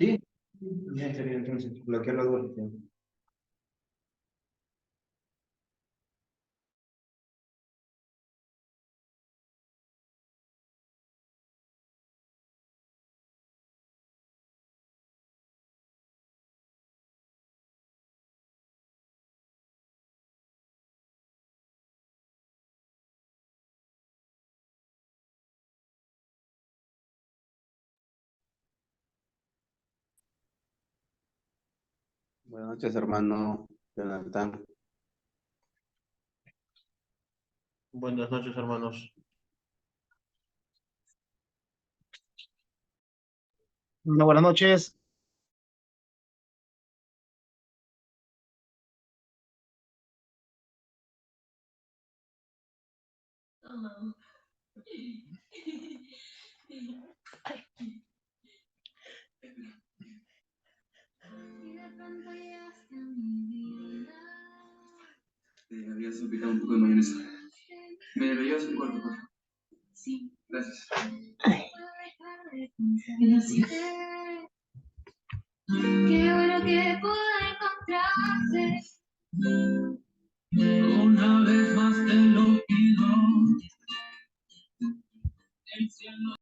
Sí, ya sería entonces bloquear los dos. Sí. Buenas noches, hermano Jonathan. Buenas noches, hermanos. Hola, buenas noches. Habría salpicado un poco de mayonesa. ¿Me lo llevas a mi cuarto, por favor? Sí. Gracias. Gracias. Qué bueno que pude encontrarte. Una vez más te lo pido. El cielo.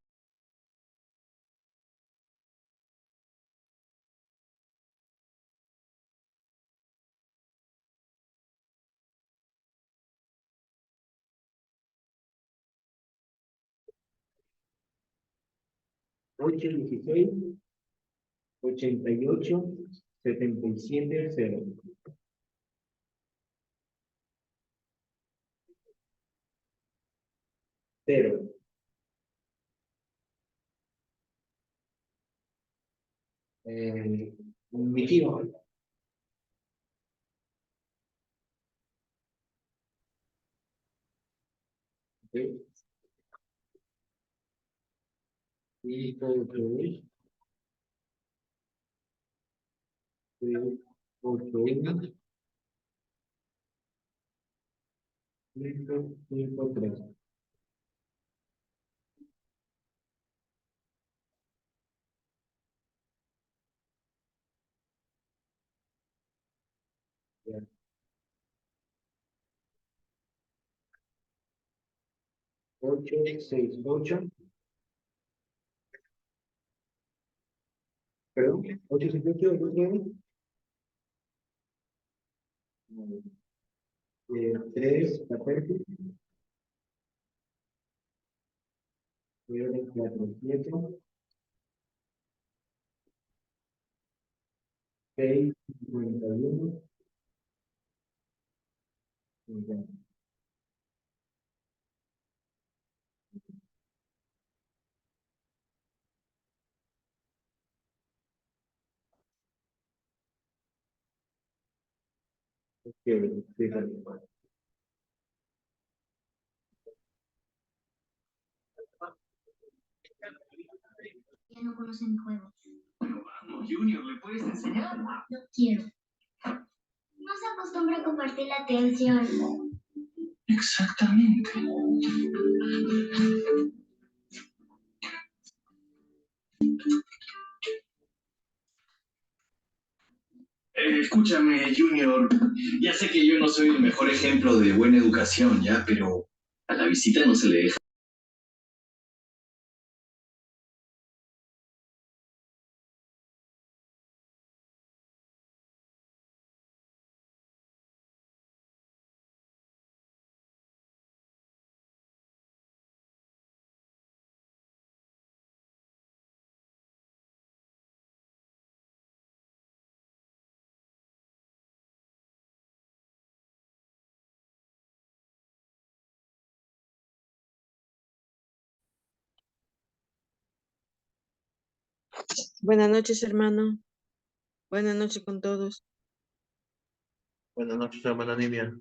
816, 88, 77, 0. Cero. Mi tío. Ok. Y todo es 8, 5, 5, 3. Ya. 8, 6, 8. Perdón, 8, 6, 8, 3, 14, 4, 7, 6, 51, 50. Ok, sí, Ya no conocen mi juego. Pero vamos, Junior, ¿le puedes enseñar? No quiero. No se acostumbra a compartir la atención. Exactamente. Escúchame, Junior. Ya sé que yo no soy el mejor ejemplo de buena educación, ¿ya? Pero a la visita no se le deja. Buenas noches, hermano. Buenas noches con todos. Buenas noches, hermana Nivia.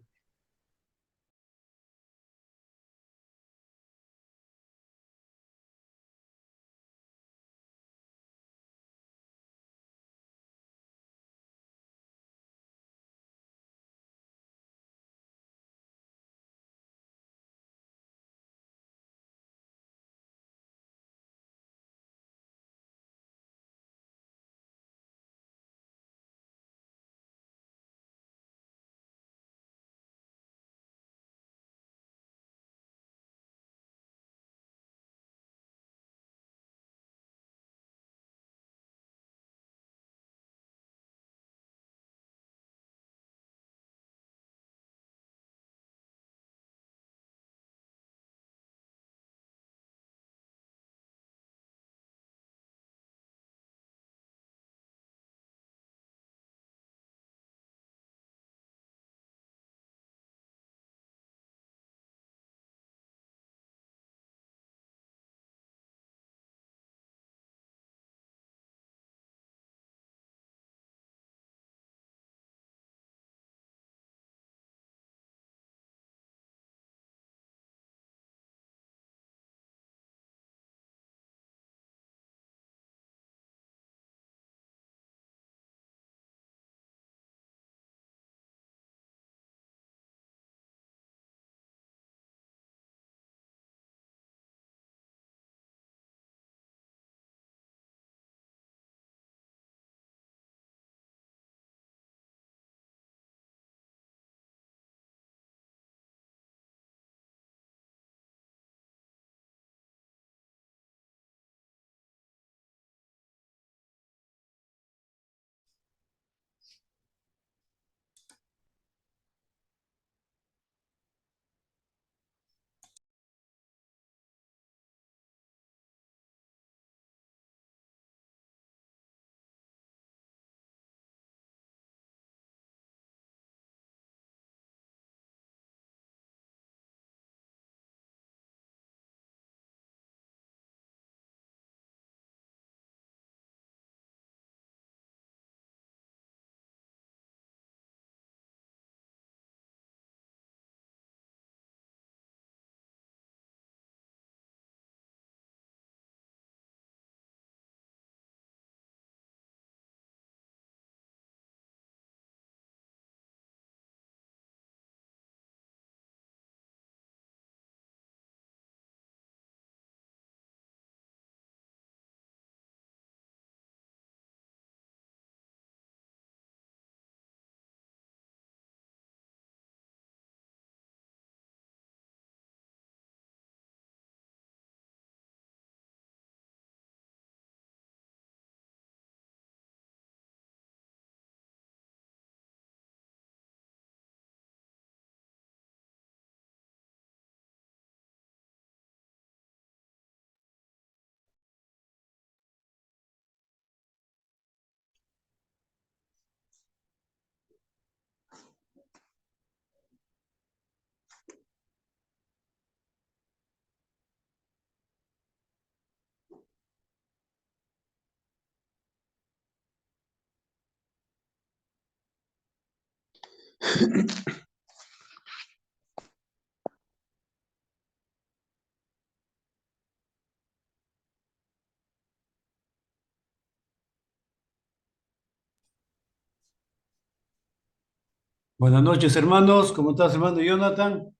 Buenas noches, hermanos. ¿Cómo estás, hermano Jonathan?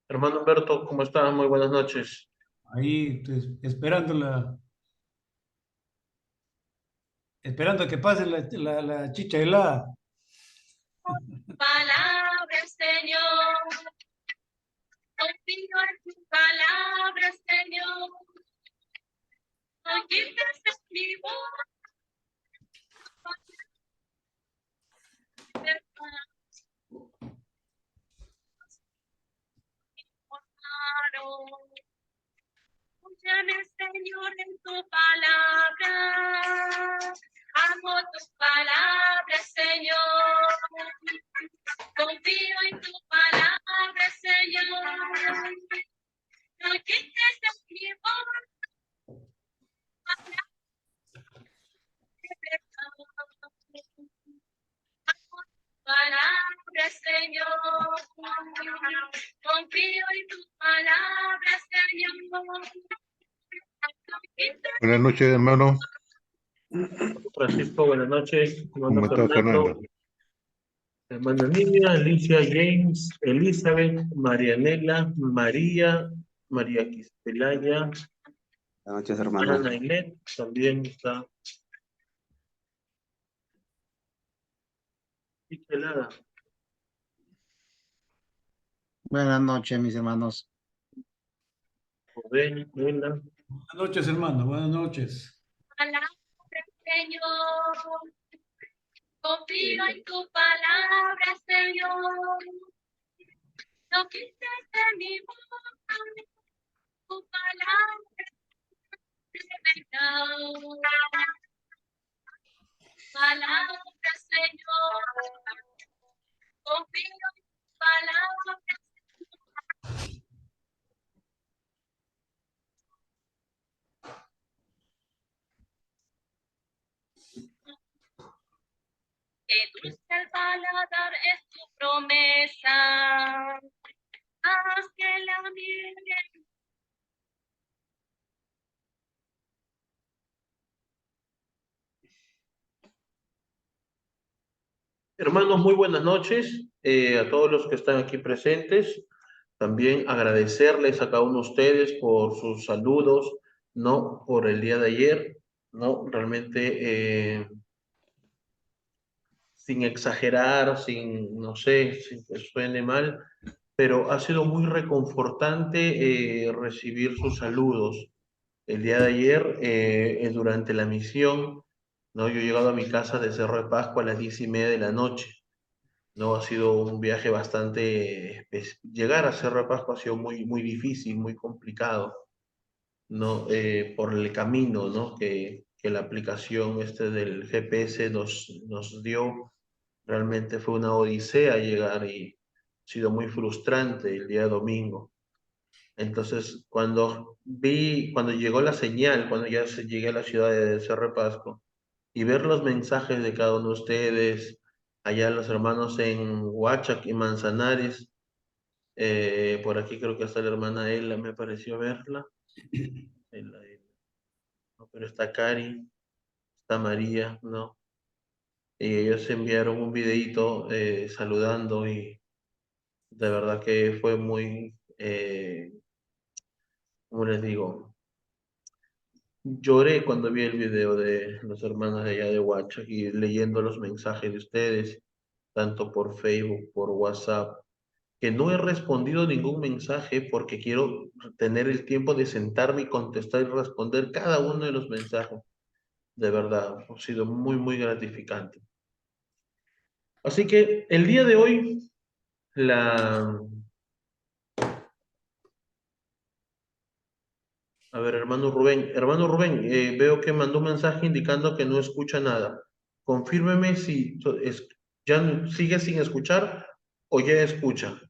Hermano Humberto, ¿cómo está? Muy buenas noches. Ahí, esperando esperando que pase la chicha helada. Palabra, Señor. Confío en tu palabra, Señor. No quites de mi boca. Escúchame, Señor, en tu palabra. Amo tus palabras, Señor. Confío en tu palabra, Señor. No quites de mi boca. Palabra, Señor. Confío en tu palabra, Señor. Buenas noches, hermano. Francisco, buenas noches. Hermano ¿Cómo está, Fernando? Hermana Nidia, Alicia, James, Elizabeth, Marianela, María, María Quispelaya, Buenas noches, hermana hermano. Nailet, también está. Michelada. Buenas noches, mis hermanos. Rubén, Ela, Buenas noches, hermano. Buenas noches. Palabra, Señor. Confío en tu palabra, Señor. No quites de mi boca tu palabra de verdad. Palabra, Señor. Confío en tu palabra. Que dulce el paladar es tu promesa. Haz que la miel. hermanos, muy buenas noches a todos los que están aquí presentes. También agradecerles a cada uno de ustedes por sus saludos, ¿no? Por el día de ayer, ¿no? Realmente, sin exagerar, no sé, sin que suene mal, pero ha sido muy reconfortante recibir sus saludos. El día de ayer, durante la misión, ¿no? Yo he llegado a mi casa de Cerro de Pascua a las 10:30 de la noche. ¿No? Ha sido un viaje bastante, llegar a Cerro de Pascua ha sido muy, muy difícil, muy complicado, ¿no? Por el camino, ¿no? Que la aplicación del GPS nos dio, realmente fue una odisea llegar y ha sido muy frustrante el día domingo. Entonces, cuando llegó la señal, cuando ya llegué a la ciudad de Cerro de Pascua, y ver los mensajes de cada uno de ustedes, allá los hermanos en Huachac y Manzanares, por aquí creo que está la hermana Ela, me pareció verla. Ela. No, pero está Cari, está María, ¿no? Y ellos enviaron un videíto saludando y de verdad que fue muy, ¿cómo les digo? Lloré cuando vi el video de los hermanos de allá de Huachac y leyendo los mensajes de ustedes, tanto por Facebook, por WhatsApp, que no he respondido ningún mensaje porque quiero tener el tiempo de sentarme y contestar y responder cada uno de los mensajes. De verdad, ha sido muy, muy gratificante. Así que el día de hoy, A ver, hermano Rubén, veo que mandó un mensaje indicando que no escucha nada. Confírmeme si ya sigue sin escuchar o ya escucha.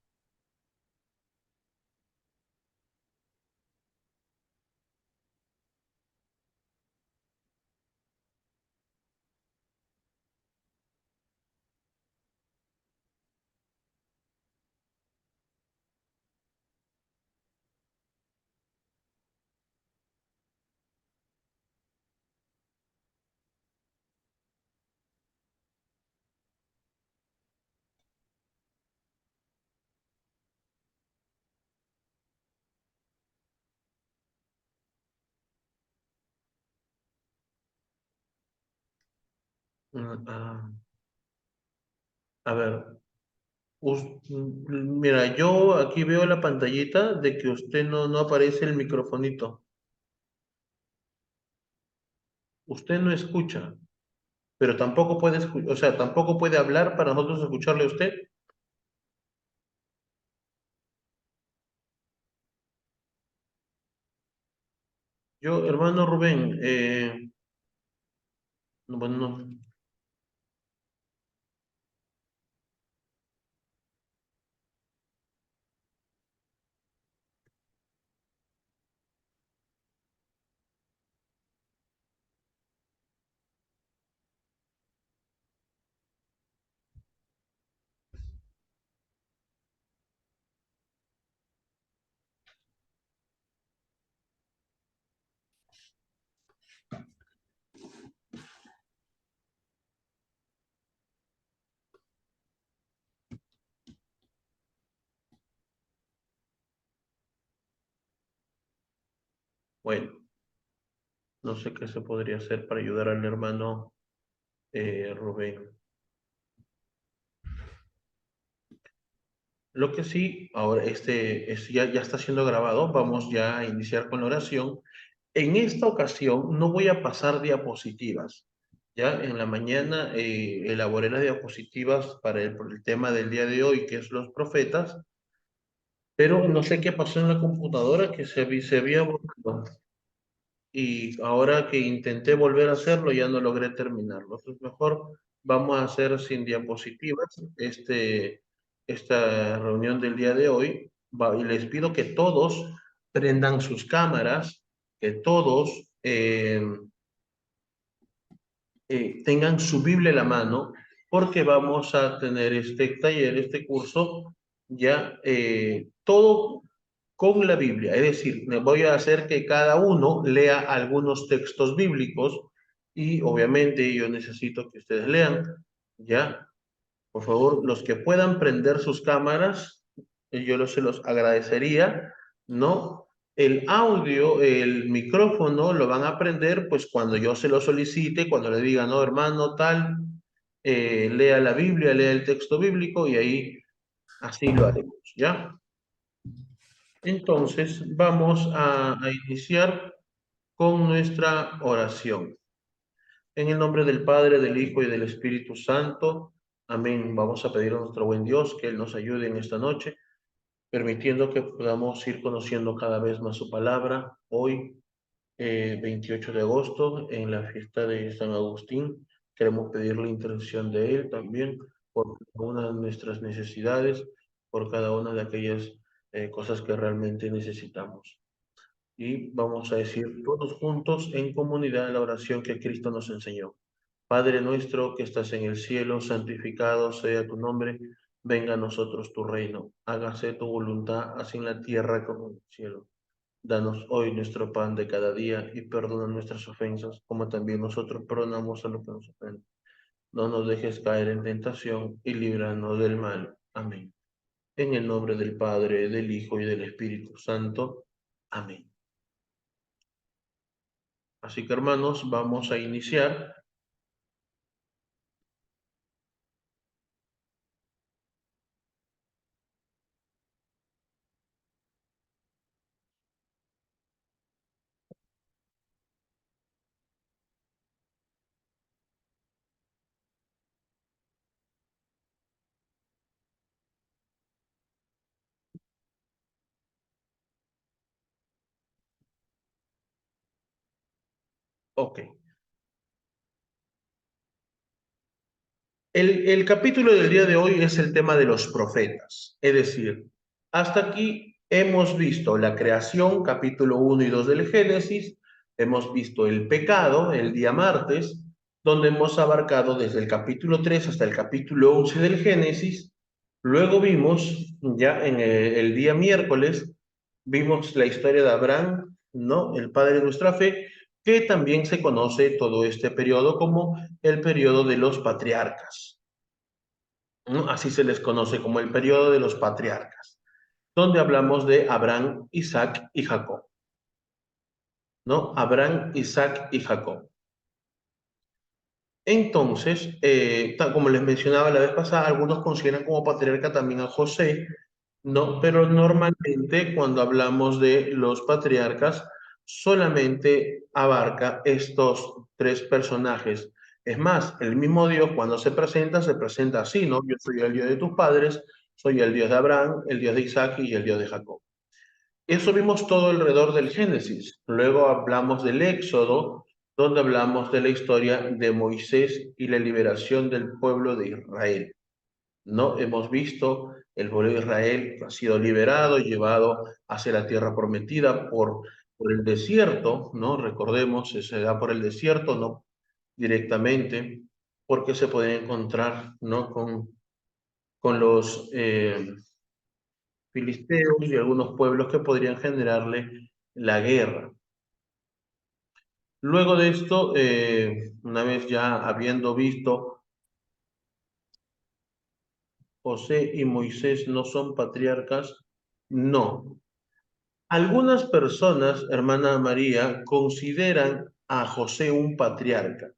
Ah, a ver, mira, yo aquí veo la pantallita de que usted no aparece el microfonito. Usted no escucha, pero tampoco puede o sea, tampoco puede hablar para nosotros escucharle a usted. Yo, hermano Rubén, bueno, no. Bueno, no sé qué se podría hacer para ayudar al hermano Rubén. Lo que sí, ahora ya está siendo grabado, vamos ya a iniciar con la oración. En esta ocasión no voy a pasar diapositivas. Ya en la mañana elaboré las diapositivas para el tema del día de hoy, que es los profetas, pero no sé qué pasó en la computadora que se había borrado. Y ahora que intenté volver a hacerlo ya no logré terminarlo. Entonces mejor vamos a hacer sin diapositivas esta reunión del día de hoy. Y les pido que todos prendan sus cámaras, que todos tengan su Biblia en la mano, porque vamos a tener este taller, este curso, ya todo con la Biblia. Es decir, me voy a hacer que cada uno lea algunos textos bíblicos y obviamente yo necesito que ustedes lean, ¿ya? Por favor, los que puedan prender sus cámaras, se los agradecería, ¿no? El audio, el micrófono lo van a prender pues cuando yo se lo solicite, cuando le diga, no, hermano, tal, lea la Biblia, lea el texto bíblico y ahí así lo haremos, ¿ya? Entonces, vamos a iniciar con nuestra oración. En el nombre del Padre, del Hijo y del Espíritu Santo. Amén. Vamos a pedir a nuestro buen Dios que Él nos ayude en esta noche, permitiendo que podamos ir conociendo cada vez más su palabra. Hoy, 28 de agosto, en la fiesta de San Agustín, queremos pedir la intercesión de Él también por cada una de nuestras necesidades, por cada una de aquellas cosas que realmente necesitamos. Y vamos a decir todos juntos en comunidad la oración que Cristo nos enseñó. Padre nuestro que estás en el cielo, santificado sea tu nombre, venga a nosotros tu reino, hágase tu voluntad, así en la tierra como en el cielo. Danos hoy nuestro pan de cada día y perdona nuestras ofensas, como también nosotros perdonamos a los que nos ofenden. No nos dejes caer en tentación y líbranos del mal. Amén. En el nombre del Padre, del Hijo y del Espíritu Santo. Amén. Así que hermanos, vamos a iniciar. Ok. El capítulo del día de hoy es el tema de los profetas. Es decir, hasta aquí hemos visto la creación, capítulo 1 y 2 del Génesis, hemos visto el pecado, el día martes, donde hemos abarcado desde el capítulo 3 hasta el capítulo 11 del Génesis. Luego vimos, ya en el día miércoles, vimos la historia de Abraham, ¿no? El padre de nuestra fe, que también se conoce todo este periodo como el periodo de los patriarcas, ¿no? Así se les conoce como el periodo de los patriarcas, donde hablamos de Abraham, Isaac y Jacob, ¿no? Abraham, Isaac y Jacob. Entonces, como les mencionaba la vez pasada, algunos consideran como patriarca también a José, ¿no? Pero normalmente cuando hablamos de los patriarcas, solamente abarca estos tres personajes. Es más, el mismo Dios cuando se presenta así, ¿no? Yo soy el Dios de tus padres, soy el Dios de Abraham, el Dios de Isaac y el Dios de Jacob. Eso vimos todo alrededor del Génesis. Luego hablamos del Éxodo, donde hablamos de la historia de Moisés y la liberación del pueblo de Israel. ¿No? Hemos visto el pueblo de Israel ha sido liberado, llevado hacia la tierra prometida por el desierto, ¿no? Recordemos, se da por el desierto, no directamente, porque se puede encontrar, ¿no? Con los filisteos y algunos pueblos que podrían generarle la guerra. Luego de esto, una vez ya habiendo visto José y Moisés no son patriarcas, no. Algunas personas, hermana María, consideran a José un patriarca.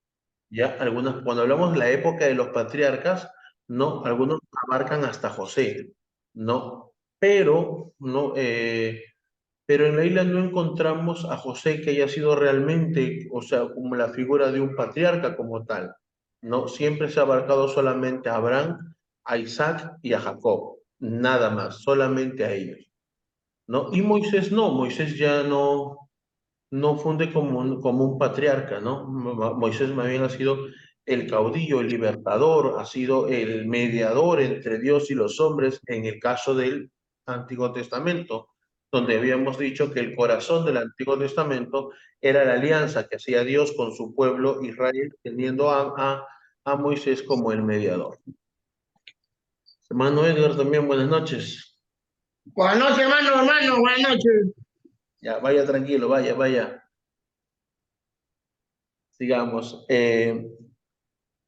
Ya, algunas, cuando hablamos de la época de los patriarcas, no, algunos abarcan hasta José, no, pero en la isla no encontramos a José que haya sido realmente, o sea, como la figura de un patriarca como tal. No, siempre se ha abarcado solamente a Abraham, a Isaac y a Jacob, nada más, solamente a ellos. ¿No? Y Moisés no, Moisés ya no funde como un patriarca, ¿no? Moisés más bien ha sido el caudillo, el libertador, ha sido el mediador entre Dios y los hombres en el caso del Antiguo Testamento, donde habíamos dicho que el corazón del Antiguo Testamento era la alianza que hacía Dios con su pueblo Israel, teniendo a Moisés como el mediador. Hermano Edgar, también buenas noches. Buenas noches, hermano, buenas noches. Ya, vaya tranquilo, vaya. Sigamos.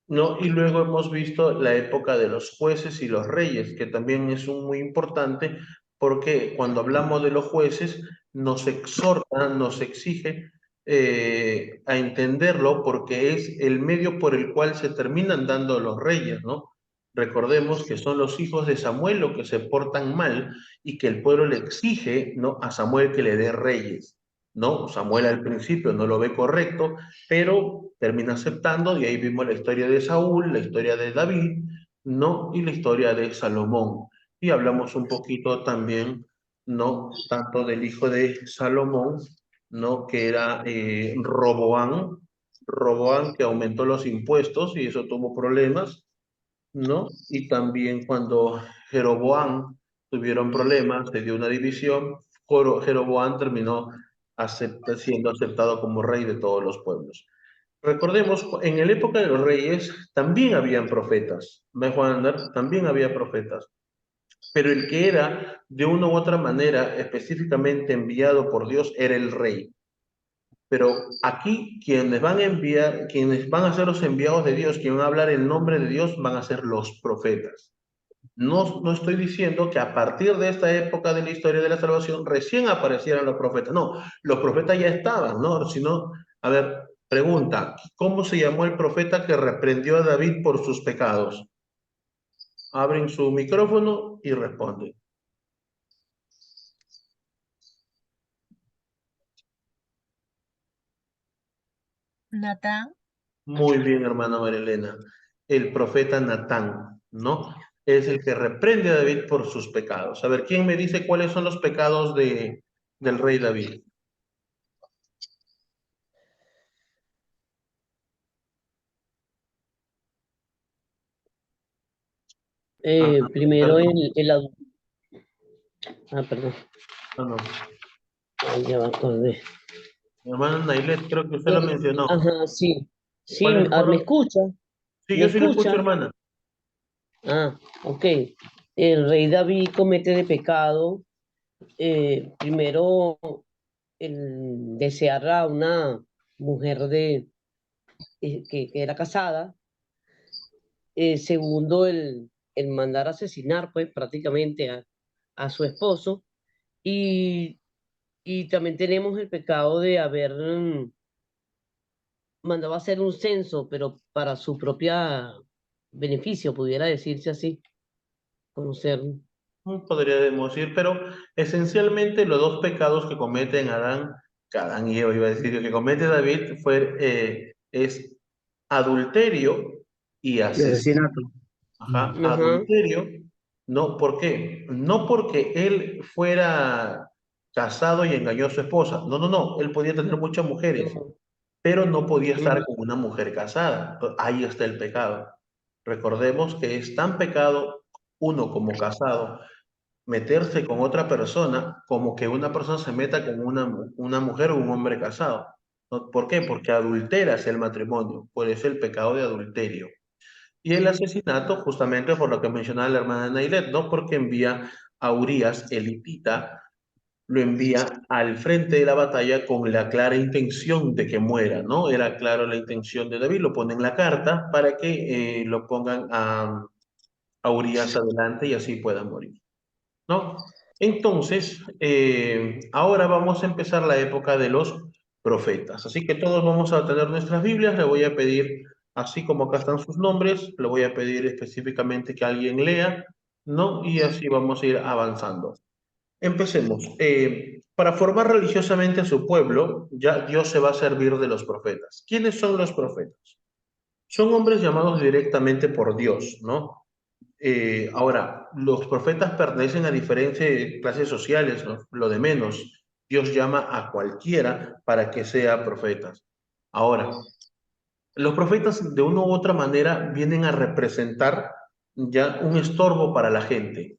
¿No? Y luego hemos visto la época de los jueces y los reyes, que también es muy importante porque cuando hablamos de los jueces nos exhorta, nos exige a entenderlo porque es el medio por el cual se terminan dando los reyes, ¿no? Recordemos que son los hijos de Samuel los que se portan mal y que el pueblo le exige, ¿no? A Samuel que le dé reyes, ¿no? Samuel al principio no lo ve correcto, pero termina aceptando, y ahí vimos la historia de Saúl, la historia de David, ¿no? Y la historia de Salomón. Y hablamos un poquito también, ¿no? Tanto del hijo de Salomón, ¿no? Que era Roboán que aumentó los impuestos y eso tuvo problemas, ¿no? Y también cuando Jeroboam tuvieron problemas, se dio una división, Jeroboam terminó siendo aceptado como rey de todos los pueblos. Recordemos, en la época de los reyes también habían profetas, ¿me Juan Ander? También había profetas, pero el que era de una u otra manera específicamente enviado por Dios era el rey. Pero aquí quienes van a enviar, quienes van a ser los enviados de Dios, quienes van a hablar el nombre de Dios, van a ser los profetas. No estoy diciendo que a partir de esta época de la historia de la salvación recién aparecieran los profetas. No, los profetas ya estaban, ¿no? Sino, a ver, pregunta, ¿cómo se llamó el profeta que reprendió a David por sus pecados? Abren su micrófono y responden. Natán. Muy bien, hermana Marilena. El profeta Natán, ¿no? Es el que reprende a David por sus pecados. A ver, ¿quién me dice cuáles son los pecados del rey David? Primero Perdón, perdón. no. Ahí ya me acordé. Mi hermana Nailet, creo que usted lo mencionó. Ajá, sí. Sí, ¿Cuáles ¿me fueron? escucha? Sí, ¿Me yo sí lo escucho, escucha? hermana. Ok. El rey David comete de pecado, primero, el desear a una mujer que era casada. Segundo, el mandar asesinar, pues, prácticamente a su esposo. Y, y también tenemos el pecado de haber mandaba a hacer un censo, pero para su propia beneficio, pudiera decirse así, conocer. Podríamos decir, pero esencialmente los dos pecados que cometen que Adán y Eva iba a decir, que comete David es adulterio y Y asesinato. asesinato. Ajá, Ajá. adulterio, no, ¿por qué? No porque él fuera casado y engañó a su esposa, no, él podía tener muchas mujeres, No. pero no podía estar Ujú. con una mujer casada. Ahí está el pecado. Recordemos que es tan pecado uno como casado meterse con otra persona como que una persona se meta con una mujer o un hombre casado. ¿No? ¿Por qué? Porque adulteras el matrimonio, por eso el pecado de adulterio. Y el asesinato, justamente por lo que mencionaba la hermana Nailet, no porque envía a Urias, el hitita, lo envía al frente de la batalla con la clara intención de que muera, ¿no? Era claro la intención de David, lo pone en la carta para que lo pongan a Urias adelante y así pueda morir, ¿no? Entonces, ahora vamos a empezar la época de los profetas. Así que todos vamos a tener nuestras Biblias. Le voy a pedir, así como acá están sus nombres, le voy a pedir específicamente que alguien lea, ¿no? Y así vamos a ir avanzando. Empecemos. Para formar religiosamente a su pueblo, ya Dios se va a servir de los profetas. ¿Quiénes son los profetas? Son hombres llamados directamente por Dios, ¿no? Ahora, los profetas pertenecen a diferentes clases sociales, ¿no? Lo de menos. Dios llama a cualquiera para que sea profetas. Ahora, los profetas de una u otra manera vienen a representar ya un estorbo para la gente.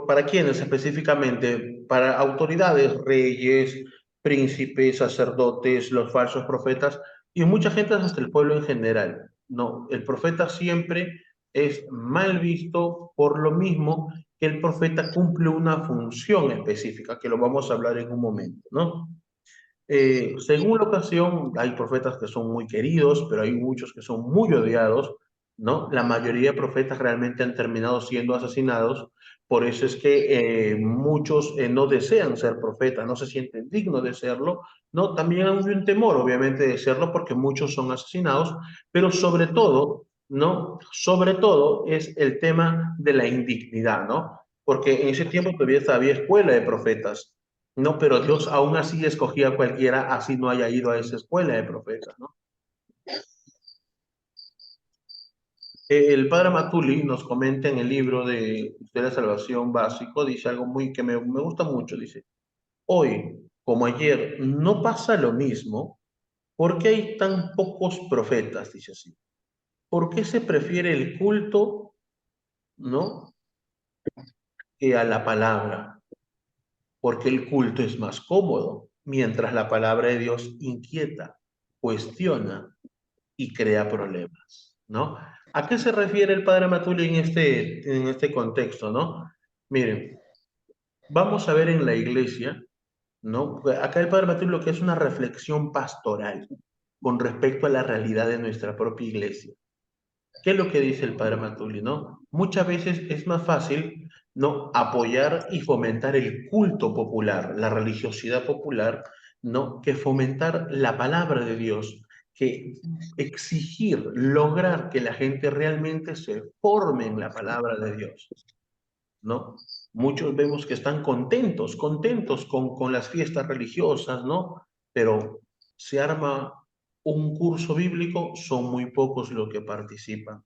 ¿Para quiénes específicamente? Para autoridades, reyes, príncipes, sacerdotes, los falsos profetas y mucha gente hasta el pueblo en general. No, el profeta siempre es mal visto por lo mismo que el profeta cumple una función específica, que lo vamos a hablar en un momento, ¿no? Según la ocasión, hay profetas que son muy queridos, pero hay muchos que son muy odiados, ¿no? La mayoría de profetas realmente han terminado siendo asesinados, por eso es que muchos no desean ser profetas, no se sienten dignos de serlo, ¿no? También hay un temor, obviamente, de serlo porque muchos son asesinados, pero sobre todo, ¿no? Sobre todo es el tema de la indignidad, ¿no? Porque en ese tiempo todavía había escuela de profetas, no, pero Dios aún así escogía a cualquiera, así no haya ido a esa escuela de profetas, ¿no? El padre Matuli nos comenta en el libro de la Salvación Básico, dice algo que me gusta mucho, dice, hoy, como ayer, no pasa lo mismo, ¿por qué hay tan pocos profetas? Dice así. ¿Por qué se prefiere el culto, no, que a la palabra? Porque el culto es más cómodo, mientras la palabra de Dios inquieta, cuestiona y crea problemas, ¿no? ¿A qué se refiere el padre Matuli en este contexto, no? Miren, vamos a ver en la iglesia, ¿no? Acá el padre Matuli lo que es una reflexión pastoral con respecto a la realidad de nuestra propia iglesia. ¿Qué es lo que dice el padre Matuli, no? Muchas veces es más fácil, ¿no? Apoyar y fomentar el culto popular, la religiosidad popular, ¿no? Que fomentar la palabra de Dios, que exigir, lograr que la gente realmente se forme en la palabra de Dios, ¿no? Muchos vemos que están contentos con las fiestas religiosas, ¿no? Pero se arma un curso bíblico, son muy pocos los que participan.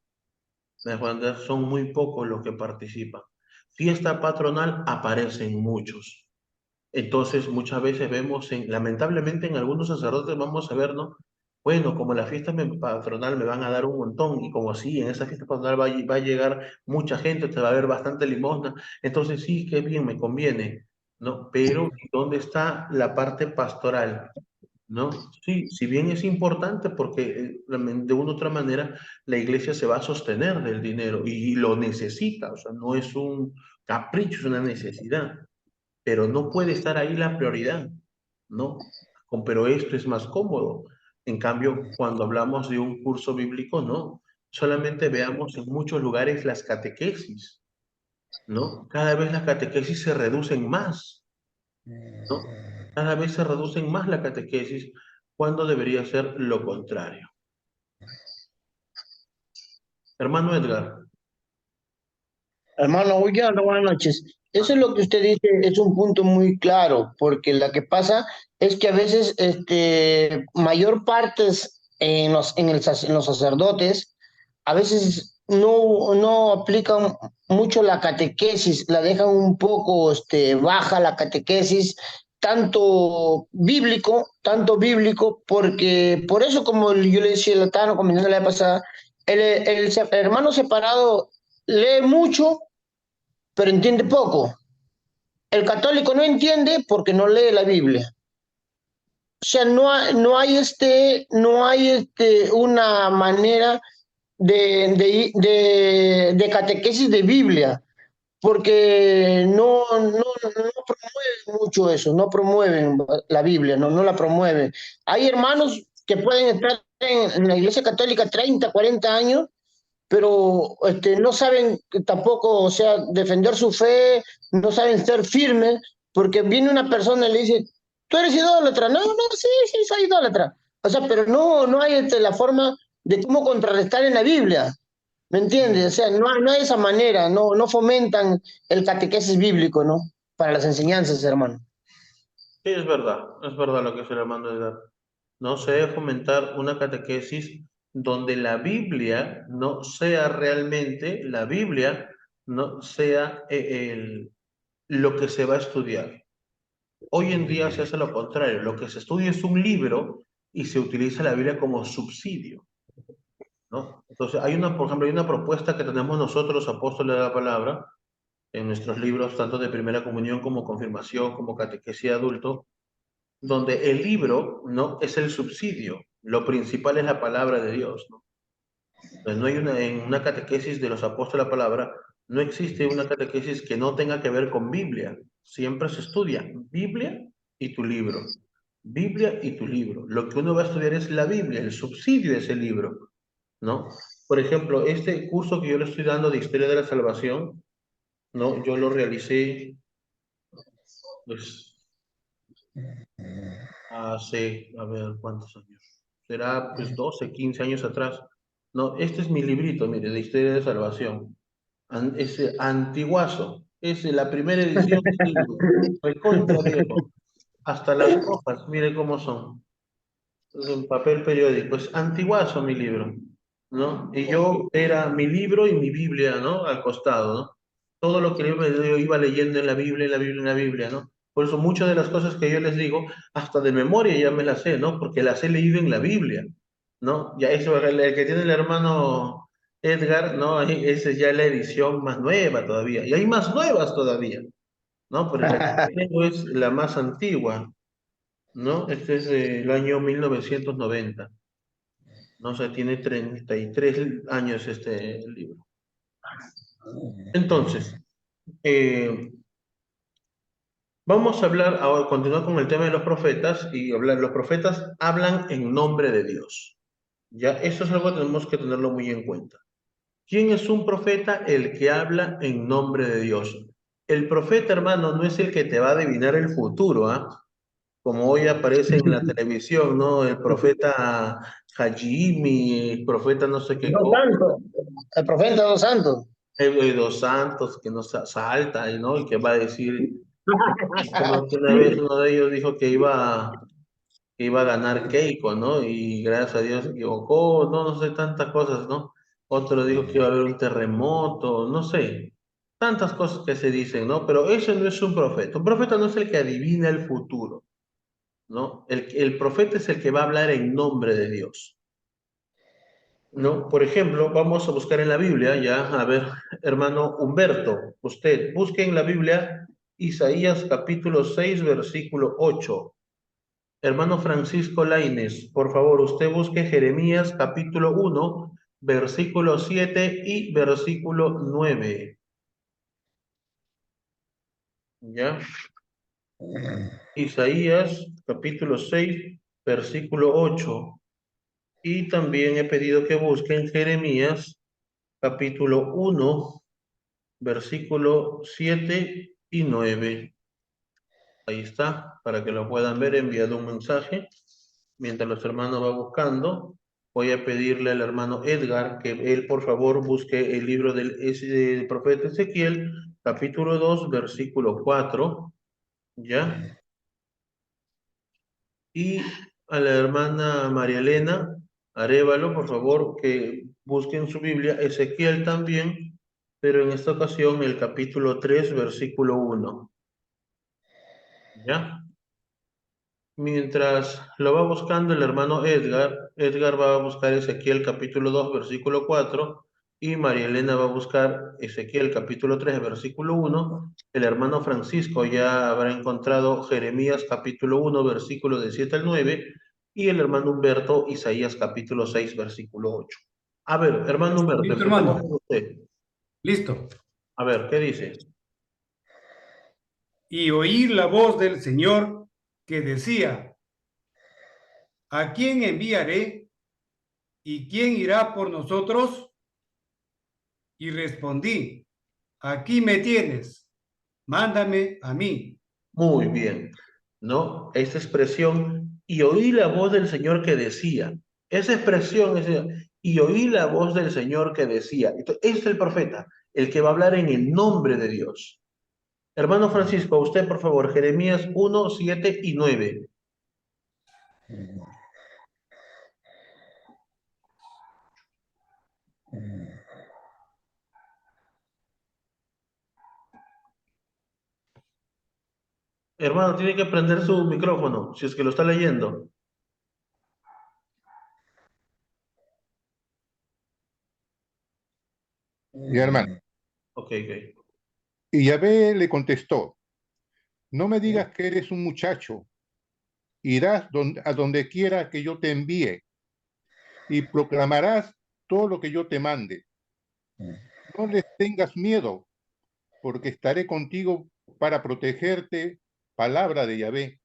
¿Me dejo entender? Son muy pocos los que participan. Fiesta patronal aparecen muchos. Entonces, muchas veces vemos, lamentablemente en algunos sacerdotes vamos a ver, ¿no? Bueno, como la fiesta patronal me van a dar un montón, y como sí, en esa fiesta patronal va a llegar mucha gente, te va a haber bastante limosna, entonces sí, qué bien, me conviene, ¿no? Pero, ¿dónde está la parte pastoral? ¿No? Sí, si bien es importante porque de una u otra manera la iglesia se va a sostener del dinero y lo necesita, o sea, no es un capricho, es una necesidad, pero no puede estar ahí la prioridad, ¿no? Pero esto es más cómodo. En cambio, cuando hablamos de un curso bíblico, no. Solamente veamos en muchos lugares las catequesis, ¿no? Cada vez las catequesis se reducen más, ¿no? Cada vez se reducen más la catequesis cuando debería ser lo contrario. Hermano Edgar. Hermano William, buenas noches. Eso es lo que usted dice, es un punto muy claro, porque lo que pasa es que a veces mayor partes en los sacerdotes, a veces no aplican mucho la catequesis, la dejan un poco baja la catequesis, tanto bíblico, porque por eso, como yo le decía, lo estaba comentando la vez pasada, el hermano separado lee mucho pero entiende poco. El católico no entiende porque no lee la Biblia. O sea, no hay una manera de catequesis de Biblia, porque no promueven mucho eso, no promueven la Biblia, no la promueven. Hay hermanos que pueden estar en la Iglesia Católica 30, 40 años pero no saben tampoco, o sea, defender su fe, no saben ser firmes, porque viene una persona y le dice, ¿tú eres idólatra? No, sí, soy idólatra. O sea, pero no hay la forma de cómo contrarrestar en la Biblia, ¿me entiendes? O sea, no hay esa manera, no fomentan el catequesis bíblico, ¿no? Para las enseñanzas, hermano. Sí, es verdad lo que se le manda Edgar. No se debe fomentar una catequesis donde la Biblia no sea realmente, la Biblia no sea lo que se va a estudiar. Hoy en día se hace lo contrario, lo que se estudia es un libro y se utiliza la Biblia como subsidio, ¿no? Entonces, por ejemplo, hay una propuesta que tenemos nosotros, los apóstoles de la palabra, en nuestros libros, tanto de primera comunión como confirmación, como catequesis de adulto, donde el libro, ¿no?, es el subsidio, lo principal es la palabra de Dios, ¿no? Pues no hay en una catequesis de los apóstoles de la palabra, no existe una catequesis que no tenga que ver con Biblia. Siempre se estudia Biblia y tu libro. Biblia y tu libro. Lo que uno va a estudiar es la Biblia, el subsidio es el libro, ¿no? Por ejemplo, este curso que yo le estoy dando de Historia de la Salvación, ¿no? Yo lo realicé, pues, hace, a ver, ¿cuántos años? Será, pues, 12, 15 años atrás. No, este es mi librito, mire, de Historia de Salvación. Ese antiguazo. Es la primera edición del libro. Recontra viejo. Hasta las hojas, mire cómo son. Es un papel periódico. Es antiguazo mi libro, ¿no? Y yo era mi libro y mi Biblia, ¿no? Al costado, ¿no? Todo lo que yo iba leyendo en la Biblia, en la Biblia, en la Biblia, ¿no? Por eso muchas de las cosas que yo les digo, hasta de memoria ya me las sé, ¿no? Porque las he leído en la Biblia, ¿no? Ya eso, el que tiene el hermano Edgar, ¿no? Esa es ya la edición más nueva todavía. Y hay más nuevas todavía, ¿no? Pero la que yo tengo es la más antigua, ¿no? Este es del año 1990. No sé, tiene 33 años este libro. Entonces, vamos a hablar, ahora continuar con el tema de los profetas y hablar, los profetas hablan en nombre de Dios. Ya, eso es algo que tenemos que tenerlo muy en cuenta. ¿Quién es un profeta? El que habla en nombre de Dios. El profeta, hermano, no es el que te va a adivinar el futuro, ¿ah? Como hoy aparece en la televisión, ¿no? El profeta Hajimi, el profeta no sé qué Dos cosa, santos, el profeta dos santos. el dos santos que nos salta, ¿no? Y que va a decir, como que una vez uno de ellos dijo que iba a ganar Keiko, ¿no? Y gracias a Dios se equivocó, no sé, tantas cosas, ¿no? Otro dijo que iba a haber un terremoto, no sé, tantas cosas que se dicen, ¿no? Pero ese no es un profeta. Un profeta no es el que adivina el futuro, ¿no? El profeta es el que va a hablar en nombre de Dios, ¿no? Por ejemplo, vamos a buscar en la Biblia, ya, a ver, hermano Humberto, usted busque en la Biblia Isaías capítulo 6, versículo 8. Hermano Francisco Laínez, por favor, usted busque Jeremías capítulo 1, versículo 7 y versículo 9. ¿Ya? Isaías capítulo 6, versículo 8. Y también he pedido que busquen Jeremías capítulo 1, versículo 7 y 9. Ahí está, para que lo puedan ver, he enviado un mensaje. mientras los hermanos van buscando, voy a pedirle al hermano Edgar que él, por favor, busque el libro del profeta Ezequiel, capítulo 2, versículo 4, ¿ya? Y a la hermana María Elena Arévalo, por favor, que busquen su Biblia, Ezequiel también, pero en esta ocasión el capítulo 3, versículo 1. ¿Ya? Mientras lo va buscando el hermano Edgar va a buscar Ezequiel capítulo 2, versículo 4, y María Elena va a buscar Ezequiel capítulo 3, versículo 1. El hermano Francisco ya habrá encontrado Jeremías capítulo 1, versículo de 7 al 9, y el hermano Humberto Isaías capítulo 6, versículo 8. A ver, hermano Humberto, Listo, empezamos hermano. con usted. Listo. A ver, ¿qué dice? Y oí la voz del Señor que decía: ¿a quién enviaré? ¿Y quién irá por nosotros? Y respondí: aquí me tienes, mándame a mí. Muy bien, ¿no? Esa expresión, y oí la voz del Señor que decía, esa expresión es, y oí la voz del Señor que decía. Entonces, ese es el profeta, el que va a hablar en el nombre de Dios. Hermano Francisco, usted, por favor, Jeremías 1, 7 y 9. Hermano, tiene que prender su micrófono, si es que lo está leyendo. Y hermano. Ok. Y Yahvé le contestó: no me digas que eres un muchacho, irás a donde quiera que yo te envíe y proclamarás todo lo que yo te mande. No les tengas miedo, porque estaré contigo para protegerte. Palabra de Yahvé.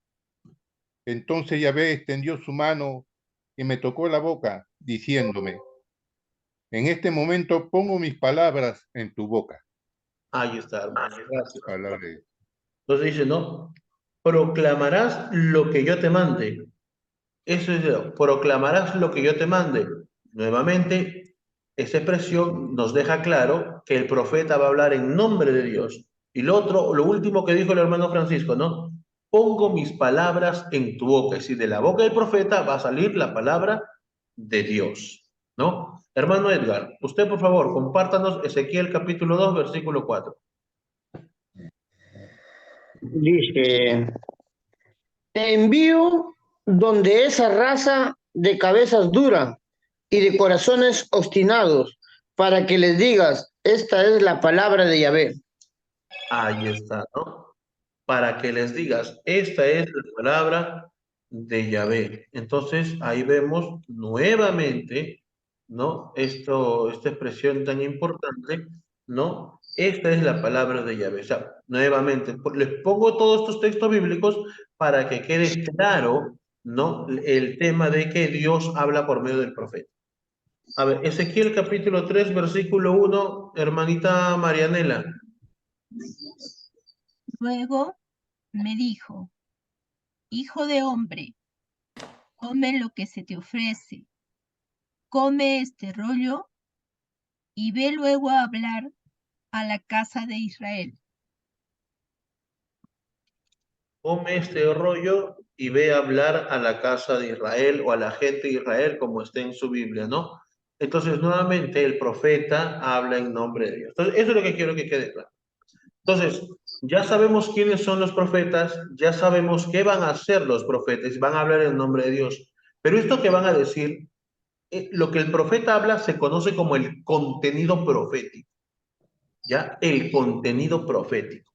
Entonces Yahvé extendió su mano y me tocó la boca, diciéndome: en este momento pongo mis palabras en tu boca. Ahí está, hermano. Gracias. Palabra de... Entonces dice, ¿no? Proclamarás lo que yo te mande. Eso es, proclamarás lo que yo te mande. Nuevamente, esa expresión nos deja claro que el profeta va a hablar en nombre de Dios. Y lo otro, lo último que dijo el hermano Francisco, ¿no? Pongo mis palabras en tu boca. Es decir, de la boca del profeta va a salir la palabra de Dios, ¿no? Hermano Edgar, usted por favor, compártanos Ezequiel capítulo 2, versículo 4. Dice, te envío donde esa raza de cabezas duras y de corazones obstinados, para que les digas, esta es la palabra de Yahvé. Ahí está, ¿no? Para que les digas, esta es la palabra de Yahvé. Entonces, ahí vemos nuevamente, ¿no? Esta expresión tan importante, ¿no? Esta es la palabra de Yahvé. O sea, nuevamente, les pongo todos estos textos bíblicos para que quede claro, ¿no? El tema de que Dios habla por medio del profeta. A ver, Ezequiel capítulo 3, versículo 1, hermanita Marianela. Luego me dijo: hijo de hombre, come lo que se te ofrece, come este rollo y ve luego a hablar a la casa de Israel. Come este rollo y ve a hablar a la casa de Israel o a la gente de Israel como está en su Biblia, ¿no? Entonces, nuevamente, el profeta habla en nombre de Dios. Entonces, eso es lo que quiero que quede claro. Entonces, ya sabemos quiénes son los profetas, ya sabemos qué van a hacer los profetas, van a hablar en nombre de Dios. Pero esto que van a decir, lo que el profeta habla se conoce como el contenido profético, ¿ya? El contenido profético.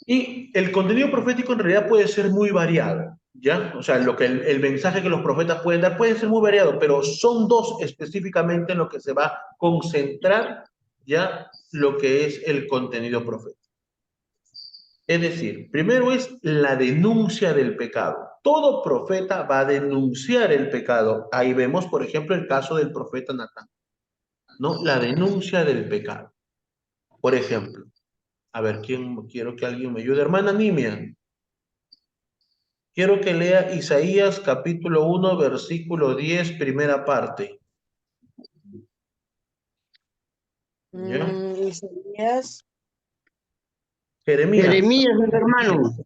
Y el contenido profético en realidad puede ser muy variado, ¿ya? O sea, lo que el mensaje que los profetas pueden dar puede ser muy variado, pero son dos específicamente en lo que se va a concentrar, ¿ya? Lo que es el contenido profético. Es decir, primero es la denuncia del pecado. Todo profeta va a denunciar el pecado. Ahí vemos, por ejemplo, el caso del profeta Natán, ¿no? La denuncia del pecado. Por ejemplo, a ver, quiero que alguien me ayude. Hermana Nimia, Quiero que lea Isaías capítulo 1, versículo 10, primera parte. ¿Ya? Isaías, Jeremías. Jeremías, mi hermano.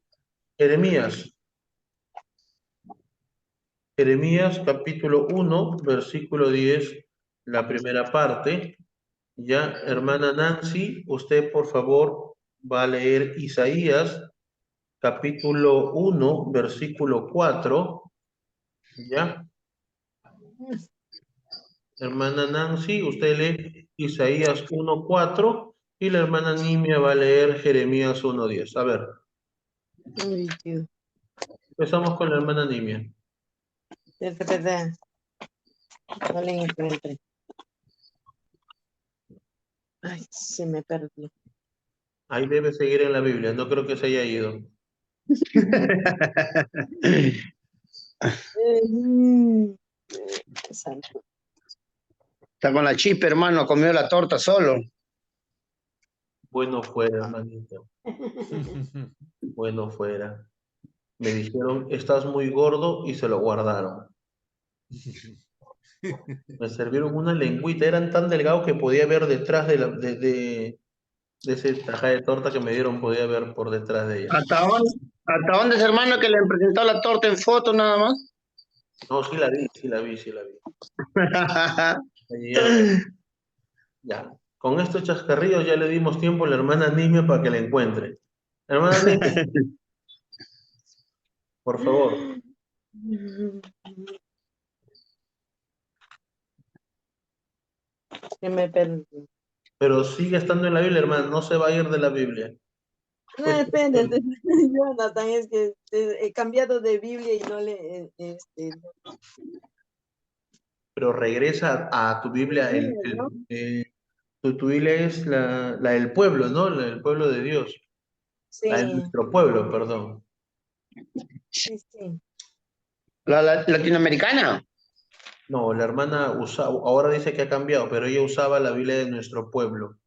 Jeremías. Jeremías capítulo 1, versículo 10, la primera parte. Ya, hermana Nancy, usted por favor va a leer Isaías capítulo 1, versículo 4. Ya, hermana Nancy, usted lee Isaías 1, 4 y la hermana Nimia va a leer Jeremías 1, 10. A ver, ay, Dios, empezamos con la hermana Nimia. verdad, no le encuentro. Ay, se me perdió. Ahí debe seguir en la Biblia, no creo que se haya ido. Santo. Está con la chispa, hermano, comió la torta solo. Bueno fuera, hermanito. Bueno fuera. Me dijeron, estás muy gordo y se lo guardaron. Me sirvieron una lengüita, eran tan delgados que podía ver detrás de ese taja de torta que me dieron, podía ver por detrás de ella. ¿Hasta dónde es, hermano, que le han presentado la torta en foto nada más? No, sí la vi. Allí ya. Con estos chascarrillos ya le dimos tiempo a la hermana Nimia para que la encuentre. Hermana Nimia, por favor. Se me perdió. Pero sigue estando en la Biblia, hermana, no se va a ir de la Biblia. No, Pues, depende, Jonathan, es que he cambiado de Biblia y no le... pero regresa a tu Biblia. ¿no? Tu Biblia es la del pueblo, ¿no? La del pueblo de Dios. La de Sí, nuestro pueblo, perdón. sí, sí. ¿La latinoamericana? No, la hermana ahora dice que ha cambiado, pero ella usaba la Biblia de nuestro pueblo.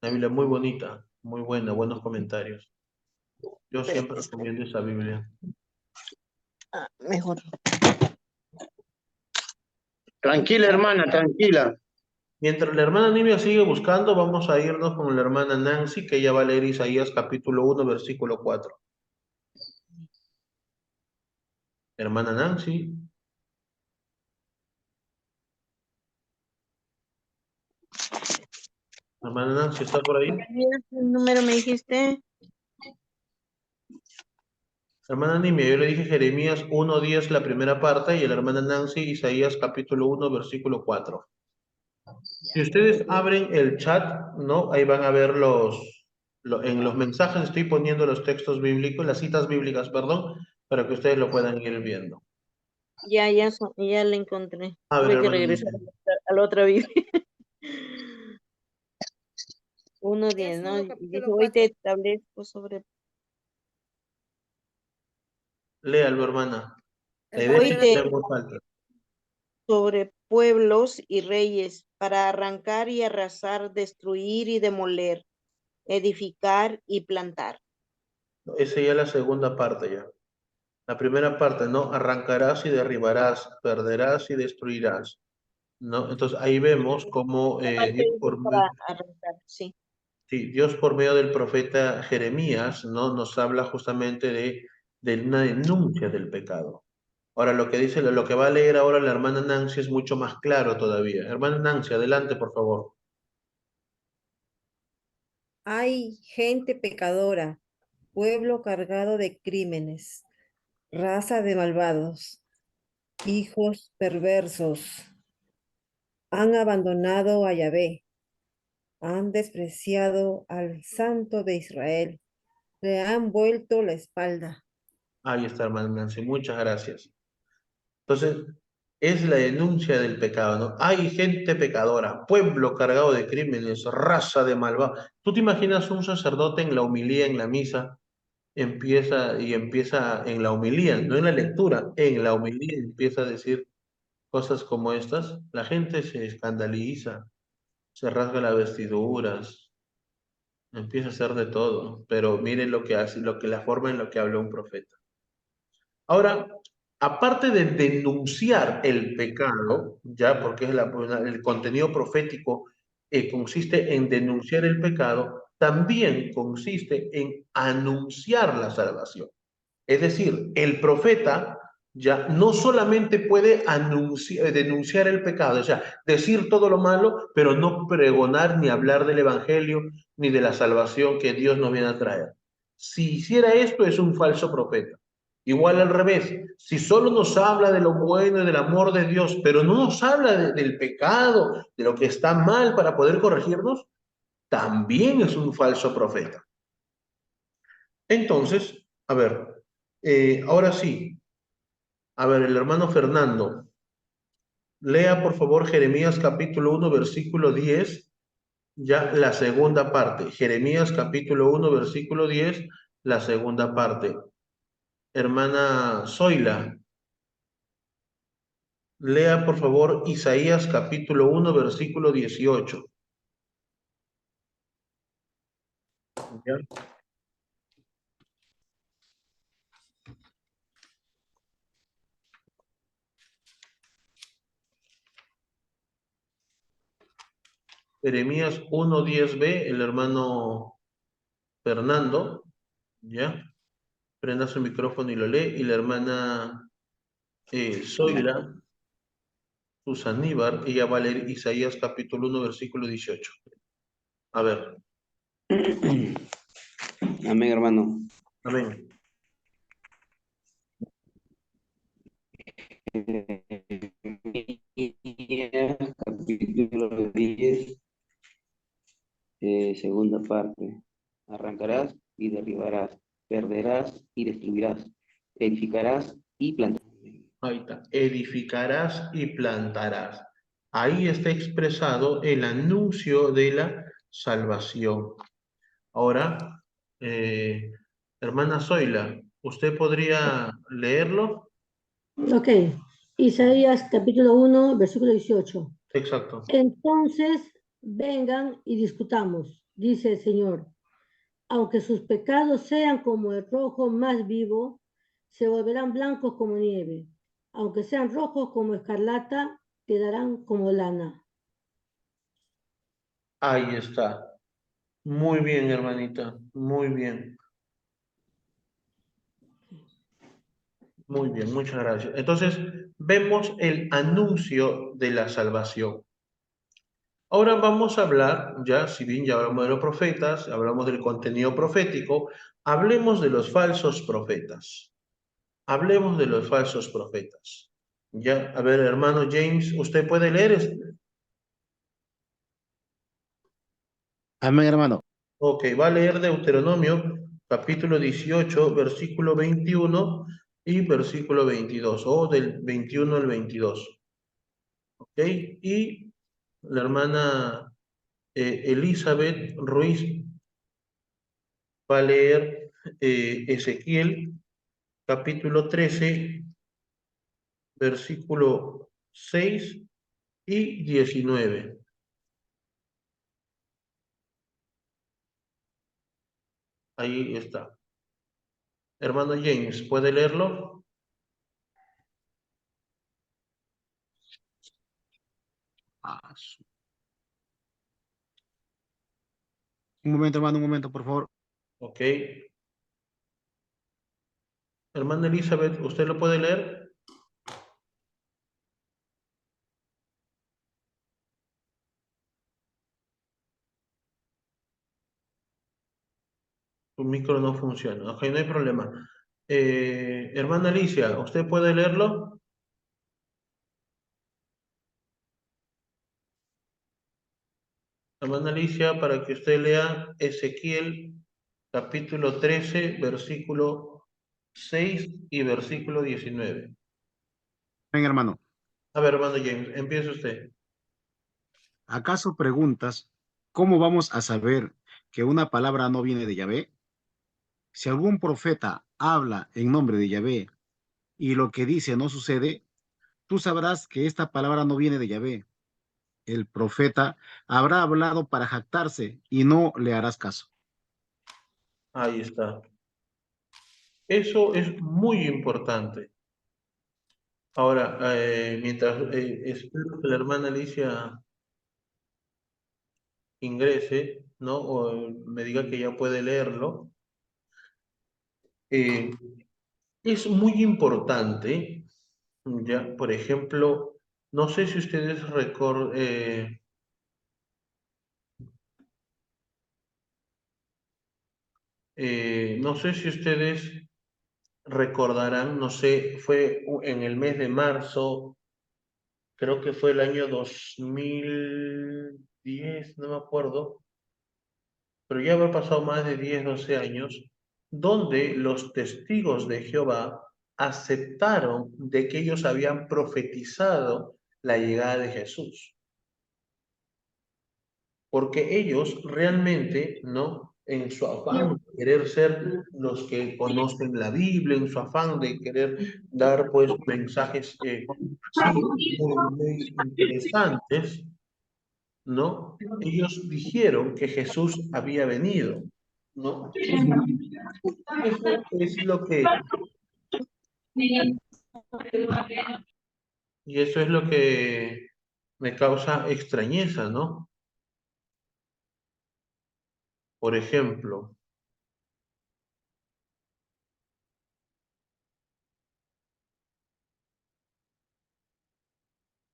Una Biblia muy bonita, muy buena, buenos comentarios. Yo siempre recomiendo esa Biblia. Mejor. Tranquila, hermana, tranquila. Mientras la hermana Nimia sigue buscando, vamos a irnos con la hermana Nancy, que ella va a leer Isaías capítulo 1, versículo 4. Hermana Nancy. Hermana Nancy, ¿está por ahí? ¿Qué número me dijiste? Hermana Nimia, yo le dije Jeremías 1:10 la primera parte y la hermana Nancy Isaías capítulo 1 versículo 4. Si ustedes abren el chat, ¿no? Ahí van a ver en los mensajes estoy poniendo los textos bíblicos, las citas bíblicas, perdón, para que ustedes lo puedan ir viendo. Ya la encontré. Abre, Tuve que hermana regresar Nimia. a la otra Biblia. 1:10, ¿no? Y dice, hoy te establezco sobre... Léalo, hermana. La idea es Hoy que te lean en voz alta. sobre pueblos y reyes para arrancar y arrasar, destruir y demoler, edificar y plantar. Esa ya es la segunda parte ya. La primera parte, ¿no? Arrancarás y derribarás, perderás y destruirás, ¿no? Entonces ahí vemos cómo La parte Dios es para arrancar, sí. sí, Dios por medio del profeta Jeremías, ¿no? Nos habla justamente de una denuncia del pecado. Ahora lo que dice, lo que va a leer ahora la hermana Nancy es mucho más claro todavía. Hermana Nancy, adelante, por favor. Hay gente pecadora, pueblo cargado de crímenes, raza de malvados, hijos perversos. Han abandonado a Yahvé, han despreciado al Santo de Israel, le han vuelto la espalda. Ahí está, hermana Nancy, muchas gracias. Entonces, es la denuncia del pecado, ¿no? Hay gente pecadora, pueblo cargado de crímenes, raza de malvados. ¿Tú te imaginas un sacerdote en la homilía, en la misa? Empieza en la homilía, no en la lectura, en la homilía empieza a decir cosas como estas. La gente se escandaliza, se rasga las vestiduras, empieza a hacer de todo, pero miren lo que hace, la forma en la que habla un profeta. Ahora, aparte de denunciar el pecado, ya porque es el contenido profético consiste en denunciar el pecado, también consiste en anunciar la salvación. Es decir, el profeta ya no solamente puede denunciar el pecado, o sea, decir todo lo malo, pero no pregonar ni hablar del evangelio ni de la salvación que Dios nos viene a traer. Si hiciera esto, es un falso profeta. Igual al revés, si solo nos habla de lo bueno y del amor de Dios, pero no nos habla del pecado, de lo que está mal para poder corregirnos, también es un falso profeta. Entonces, a ver, ahora sí, a ver, el hermano Fernando, lea por favor Jeremías capítulo 1, versículo 10, ya la segunda parte. Jeremías capítulo 1, versículo 10, la segunda parte. Hermana Zoila, lea por favor Isaías capítulo 1, versículo 18. ¿Ya? Jeremías 1:10b, el hermano Fernando, ¿ya? Prenda su micrófono y lo lee. Y la hermana Zoila, Susan Níbar, ella va a leer Isaías capítulo 1, versículo 18. A ver. Amén, hermano. Amén. Capítulo 10, segunda parte. Arrancarás y derribarás, perderás y destruirás, edificarás y plantarás. Ahí está. Edificarás y plantarás. Ahí está expresado el anuncio de la salvación. Ahora, hermana Zoila, ¿usted podría leerlo? Ok, Isaías capítulo 1, versículo 18. Exacto. Entonces vengan y discutamos, dice el Señor. Aunque sus pecados sean como el rojo más vivo, se volverán blancos como nieve. Aunque sean rojos como escarlata, quedarán como lana. Ahí está. Muy bien, hermanita. Muy bien. Muy bien, muchas gracias. Entonces, vemos el anuncio de la salvación. Ahora vamos a hablar, ya, si bien ya hablamos de los profetas, hablamos del contenido profético, hablemos de los falsos profetas. Hablemos de los falsos profetas. Ya, a ver, hermano James, ¿usted puede leer? Amén, hermano. Ok, va a leer Deuteronomio, capítulo 18, versículo 21 y versículo 22, o del 21 al 22. Ok, y la hermana Elizabeth Ruiz va a leer Ezequiel, capítulo 13, versículo 6 y 19. Ahí está. Hermano James, ¿puede leerlo? Un momento, hermano, un momento, por favor. Ok. Hermana Elizabeth, ¿usted lo puede leer? Su micro no funciona. Ok, no hay problema. Hermana Alicia, ¿usted puede leerlo? Hermana Alicia, para que usted lea Ezequiel, capítulo 13, versículo 6 y versículo 19. Amén, hermano. A ver, hermano James, empiece usted. ¿Acaso preguntas cómo vamos a saber que una palabra no viene de Yahvé? Si algún profeta habla en nombre de Yahvé y lo que dice no sucede, tú sabrás que esta palabra no viene de Yahvé. El profeta habrá hablado para jactarse y no le harás caso. Ahí está. Eso es muy importante. Ahora, mientras espero que la hermana Alicia ingrese, ¿no? O me diga que ya puede leerlo. Es muy importante, ya, por ejemplo, no sé si ustedes recuerdan, no sé si ustedes recordarán, no sé, fue en el mes de marzo, creo que fue el año 2010, no me acuerdo, pero ya habrá pasado más de 10, 12 años, donde los testigos de Jehová aceptaron de que ellos habían profetizado la llegada de Jesús. Porque ellos realmente, ¿no? En su afán de querer ser los que conocen la Biblia, en su afán de querer dar, pues, mensajes, sí, muy interesantes, ¿no? Ellos dijeron que Jesús había venido, ¿no? Eso es lo que, y eso es lo que me causa extrañeza, ¿no? Por ejemplo,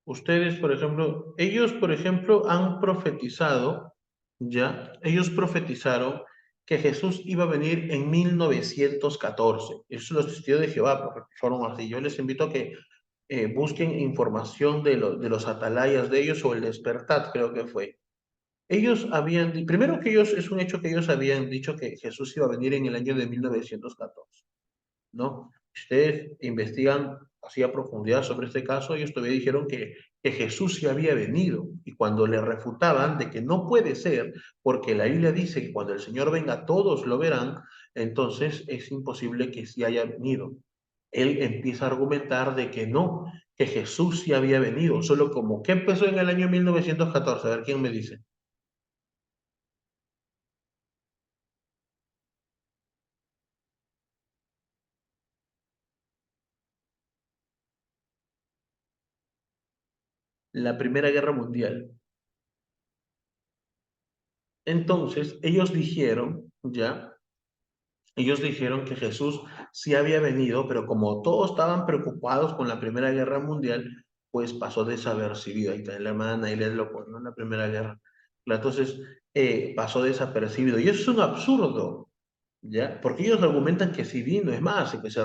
ustedes, por ejemplo, ellos, por ejemplo, han profetizado, ¿ya? Ellos profetizaron que Jesús iba a venir en 1914. Eso los testigos de Jehová fueron así. Yo les invito a que busquen información de los atalayas de ellos o el Despertat, creo que fue. Ellos habían, primero que ellos, es un hecho que ellos habían dicho que Jesús iba a venir en el año de 1914, ¿no? Si ustedes investigan así a profundidad sobre este caso, ellos todavía dijeron que Jesús sí había venido, y cuando le refutaban de que no puede ser, porque la Biblia dice que cuando el Señor venga todos lo verán, entonces es imposible que sí haya venido. Él empieza a argumentar de que no, que Jesús sí había venido, solo como, ¿qué empezó en el año 1914? A ver, ¿quién me dice? La Primera Guerra Mundial. Entonces, ellos dijeron, ya, ellos dijeron que Jesús sí había venido, pero como todos estaban preocupados con la Primera Guerra Mundial, pues pasó desapercibido. Ahí está la hermana y le lo pone, ¿no? La Primera Guerra. Entonces, pasó desapercibido. Y eso es un absurdo, ¿ya? Porque ellos argumentan que sí vino, es más, que se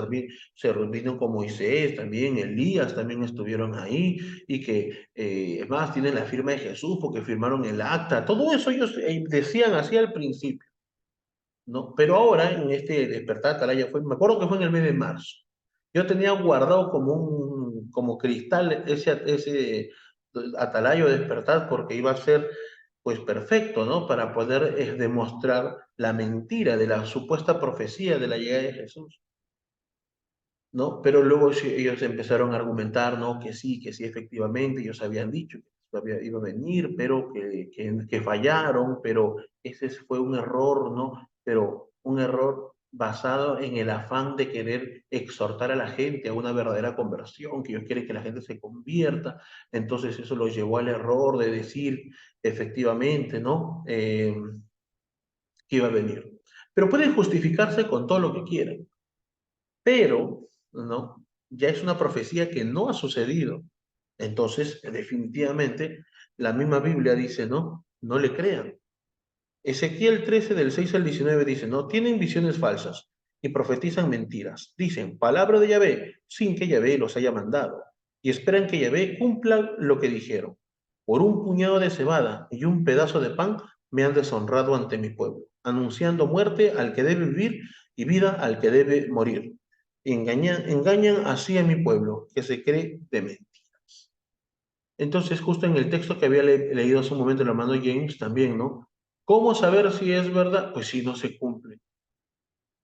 vino con Moisés, también Elías también estuvieron ahí, y que, es más, tienen la firma de Jesús porque firmaron el acta. Todo eso ellos decían así al principio, ¿no? Pero ahora, en este despertar atalaya, me acuerdo que fue en el mes de marzo. Yo tenía guardado como cristal ese atalayo despertar porque iba a ser, pues, perfecto, ¿no? Para poder demostrar la mentira de la supuesta profecía de la llegada de Jesús, ¿no? Pero luego ellos empezaron a argumentar, ¿no? Que sí, efectivamente, ellos habían dicho que iba a venir, pero que fallaron, pero ese fue un error, ¿no? Pero un error basado en el afán de querer exhortar a la gente a una verdadera conversión, que ellos quieren que la gente se convierta. Entonces eso los llevó al error de decir, efectivamente, ¿no? Que iba a venir. Pero pueden justificarse con todo lo que quieran, pero, ¿no? Ya es una profecía que no ha sucedido. Entonces, definitivamente, la misma Biblia dice, ¿no? No le crean. Ezequiel 13, del 6 al 19 dice, ¿no? Tienen visiones falsas y profetizan mentiras. Dicen, palabra de Yahvé, sin que Yahvé los haya mandado. Y esperan que Yahvé cumpla lo que dijeron. Por un puñado de cebada y un pedazo de pan me han deshonrado ante mi pueblo, anunciando muerte al que debe vivir y vida al que debe morir. Engañan así a mi pueblo, que se cree demente. Entonces, justo en el texto que había leído hace un momento el hermano James también, ¿no? ¿Cómo saber si es verdad? Pues si no se cumple.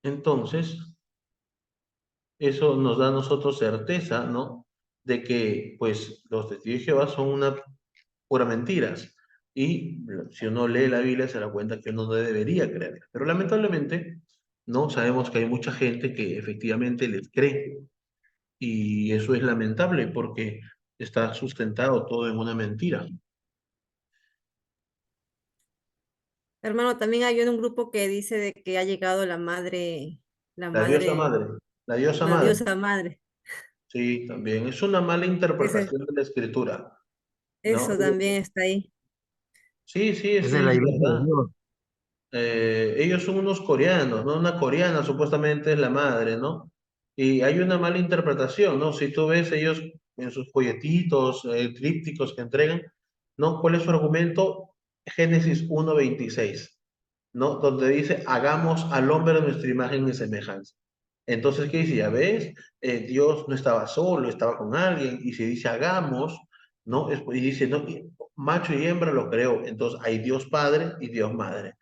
Entonces, eso nos da a nosotros certeza, ¿no? De que, pues, los testigos de Jehová son una pura mentiras. Y si uno lee la Biblia se da cuenta que uno no debería creer. Pero lamentablemente, ¿no? Sabemos que hay mucha gente que efectivamente les cree y eso es lamentable porque está sustentado todo en una mentira. Hermano, también hay un grupo que dice de que ha llegado la La diosa madre, madre, la diosa la madre, diosa madre. sí, también es una mala Ese, interpretación de la escritura, ¿no? eso también está ahí. Sí, sí, Es sí, de la es iglesia de verdad. Dios. Ellos son unos coreanos, ¿no? Una coreana supuestamente es la madre, ¿no? Y hay una mala interpretación, ¿no? Si tú ves ellos en sus folletitos, trípticos que entregan, ¿no? ¿Cuál es su argumento? Génesis 1:26, ¿no? Donde dice, hagamos al hombre a nuestra imagen y semejanza. Entonces, ¿qué dice? Ya ves, Dios no estaba solo, estaba con alguien, y se dice hagamos, ¿no? Y dice, no, macho y hembra lo creó, entonces hay Dios Padre y Dios Madre.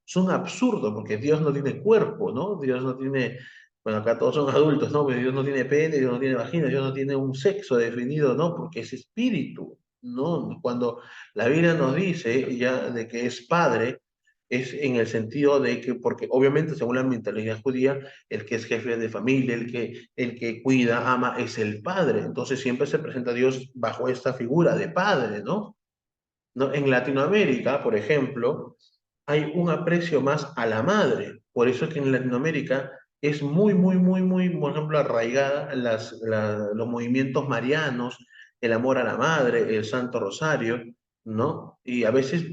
Es un absurdo, porque Dios no tiene cuerpo, ¿no? Dios no tiene, bueno, acá todos son adultos, ¿no? Pero Dios no tiene pene, Dios no tiene vagina, Dios no tiene un sexo definido, ¿no? Porque es espíritu, ¿no? Cuando la Biblia nos dice ya de que es Padre, es en el sentido de que, porque obviamente según la mentalidad judía, el que es jefe de familia, el que cuida, ama, es el padre. Entonces siempre se presenta a Dios bajo esta figura de padre, ¿no? ¿No? En Latinoamérica, por ejemplo, hay un aprecio más a la madre. Por eso es que en Latinoamérica es muy, muy, muy, muy, por ejemplo, arraigada los movimientos marianos, el amor a la madre, el Santo Rosario, ¿no? Y a veces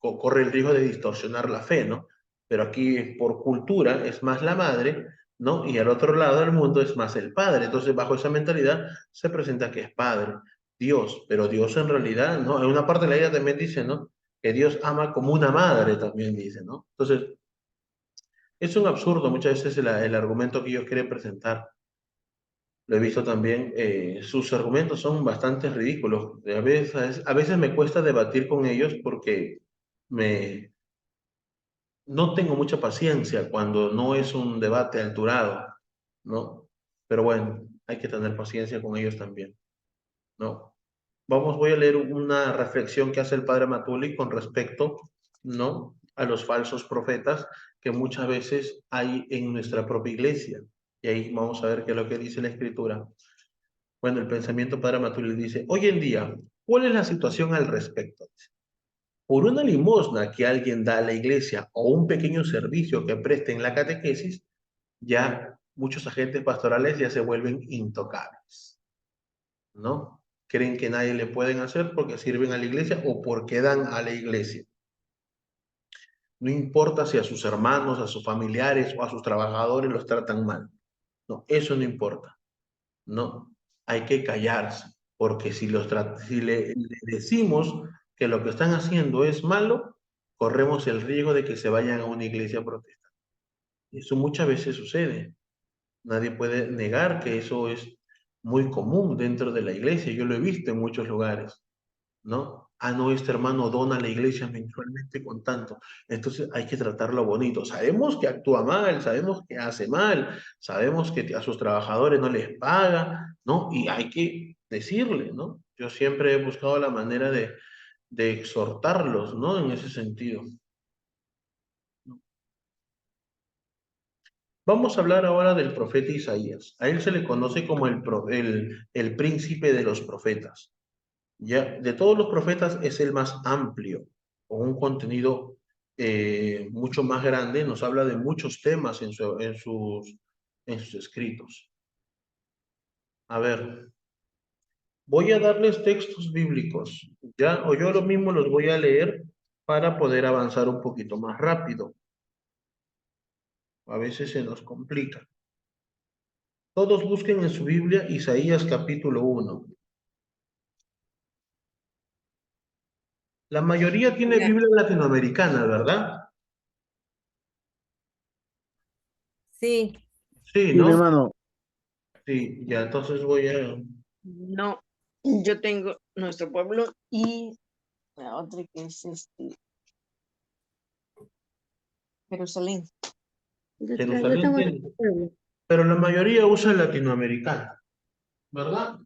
corre el riesgo de distorsionar la fe, ¿no? Pero aquí por cultura es más la madre, ¿no? Y al otro lado del mundo es más el padre. Entonces, bajo esa mentalidad se presenta que es padre, Dios, pero Dios en realidad, ¿no? En una parte de la Biblia también dice, ¿no? Que Dios ama como una madre, también dice, ¿no? Entonces, es un absurdo muchas veces el argumento que ellos quieren presentar. Lo he visto también, sus argumentos son bastante ridículos. A veces me cuesta debatir con ellos porque me, no tengo mucha paciencia cuando no es un debate alturado, ¿no? Pero bueno, hay que tener paciencia con ellos también, ¿no? Voy a leer una reflexión que hace el padre Matuli con respecto, ¿no? A los falsos profetas que muchas veces hay en nuestra propia iglesia. Y ahí vamos a ver qué es lo que dice la escritura. Bueno, el pensamiento padre Matuli dice, hoy en día, ¿cuál es la situación al respecto? Por una limosna que alguien da a la iglesia o un pequeño servicio que preste en la catequesis, ya muchos agentes pastorales ya se vuelven intocables, ¿no? Creen que nadie le pueden hacer porque sirven a la iglesia o porque dan a la iglesia. No importa si a sus hermanos, a sus familiares o a sus trabajadores los tratan mal. No, eso no importa. No, hay que callarse, porque si le decimos que lo que están haciendo es malo, corremos el riesgo de que se vayan a una iglesia protestante. Eso muchas veces sucede. Nadie puede negar que eso es muy común dentro de la iglesia. Yo lo he visto en muchos lugares, ¿no? Ah, no, este hermano dona a la iglesia mensualmente con tanto. Entonces hay que tratarlo bonito. Sabemos que actúa mal, sabemos que hace mal, sabemos que a sus trabajadores no les paga, ¿no? Y hay que decirle, ¿no? Yo siempre he buscado la manera de exhortarlos, ¿no? En ese sentido. Vamos a hablar ahora del profeta Isaías. A él se le conoce como el príncipe de los profetas. Ya, de todos los profetas es el más amplio, con un contenido mucho más grande, nos habla de muchos temas en sus escritos. A ver, voy a darles textos bíblicos, ya, o yo lo mismo los voy a leer para poder avanzar un poquito más rápido. A veces se nos complica. Todos busquen en su Biblia Isaías capítulo 1. La mayoría tiene Ya. Biblia latinoamericana, ¿verdad? Sí, Sí, Sí, mi ¿no? hermano. Sí, ya entonces voy a... No, yo tengo nuestro pueblo y la otra que es Jerusalén. Yo Jerusalén tengo tiene, otro pueblo. pero la mayoría usa latinoamericana, ¿verdad?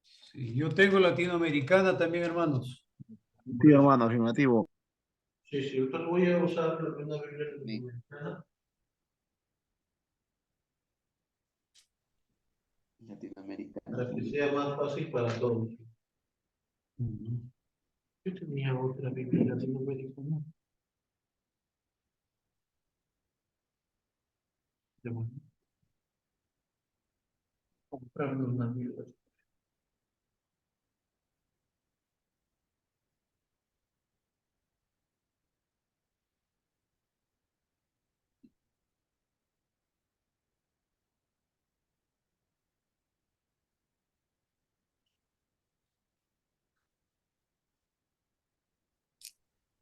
Sí, yo tengo latinoamericana también, hermanos. Sí, hermano, afirmativo. Sí, sí, entonces voy a usar una Biblia latinoamericana. Latinoamericana. Para que sea más fácil para todos. Yo tenía otra Biblia latinoamericana. Ya bueno. Comprarme una Biblia.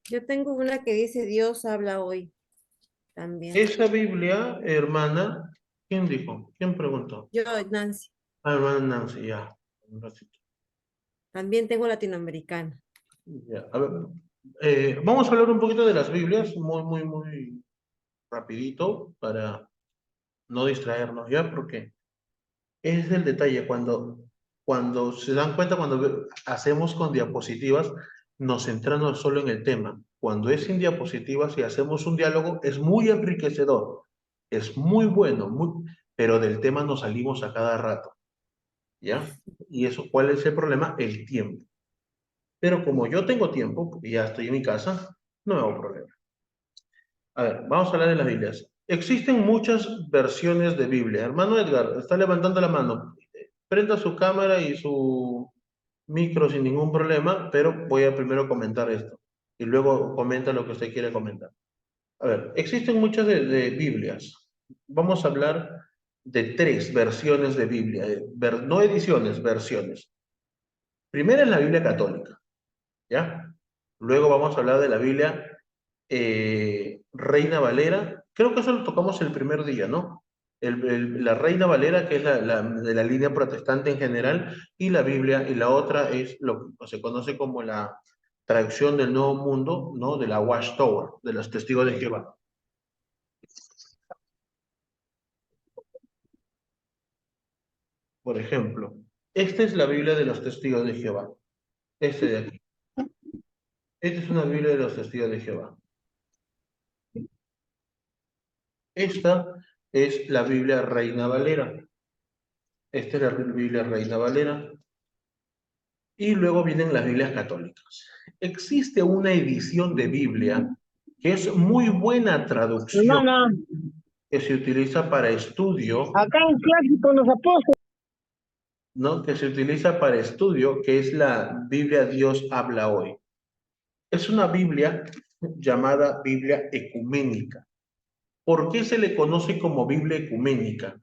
Yo tengo una que dice Dios habla hoy también. Esa Biblia, hermana, ¿quién dijo? ¿Quién preguntó? Yo, Nancy, Ah, hermana Nancy, ya. Un ratito. también tengo latinoamericana. Ya, a ver, vamos a hablar un poquito de las Biblias, muy rapidito, para no distraernos, ¿ya? Porque ese es el detalle, cuando se dan cuenta, cuando hacemos con diapositivas, nos centramos solo en el tema. Cuando es sin diapositivas y hacemos un diálogo, es muy enriquecedor, es muy bueno, pero del tema nos salimos a cada rato, ¿ya? Y eso, ¿cuál es el problema? El tiempo. Pero como yo tengo tiempo, porque ya estoy en mi casa, no me hago problema. A ver, vamos a hablar de las Biblias. Existen muchas versiones de Biblia. Hermano Edgar, está levantando la mano. Prenda su cámara y su micro sin ningún problema, pero voy a primero comentar esto. Y luego comenta lo que usted quiere comentar. A ver, existen muchas de Biblias. Vamos a hablar de 3 versiones de Biblia. No ediciones, versiones. Primera es la Biblia católica, ¿ya? Luego vamos a hablar de la Biblia Reina Valera, creo que eso lo tocamos el primer día, ¿no? La Reina Valera, que es de la línea protestante en general, y la Biblia, y la otra es lo que se conoce como la traducción del Nuevo Mundo, ¿no? De la Watchtower, de los Testigos de Jehová. Por ejemplo, esta es la Biblia de los Testigos de Jehová. Este de aquí. Esta es una Biblia de los Testigos de Jehová. Esta es la Biblia Reina Valera. Esta es la Biblia Reina Valera. Y luego vienen las Biblias católicas. Existe una edición de Biblia que es muy buena traducción, Hermana, que se utiliza para estudio, acá en clase con los apóstoles. ¿no? Que se utiliza para estudio, que es la Biblia Dios habla hoy. Es una Biblia llamada Biblia ecuménica. ¿Por qué se le conoce como Biblia ecuménica?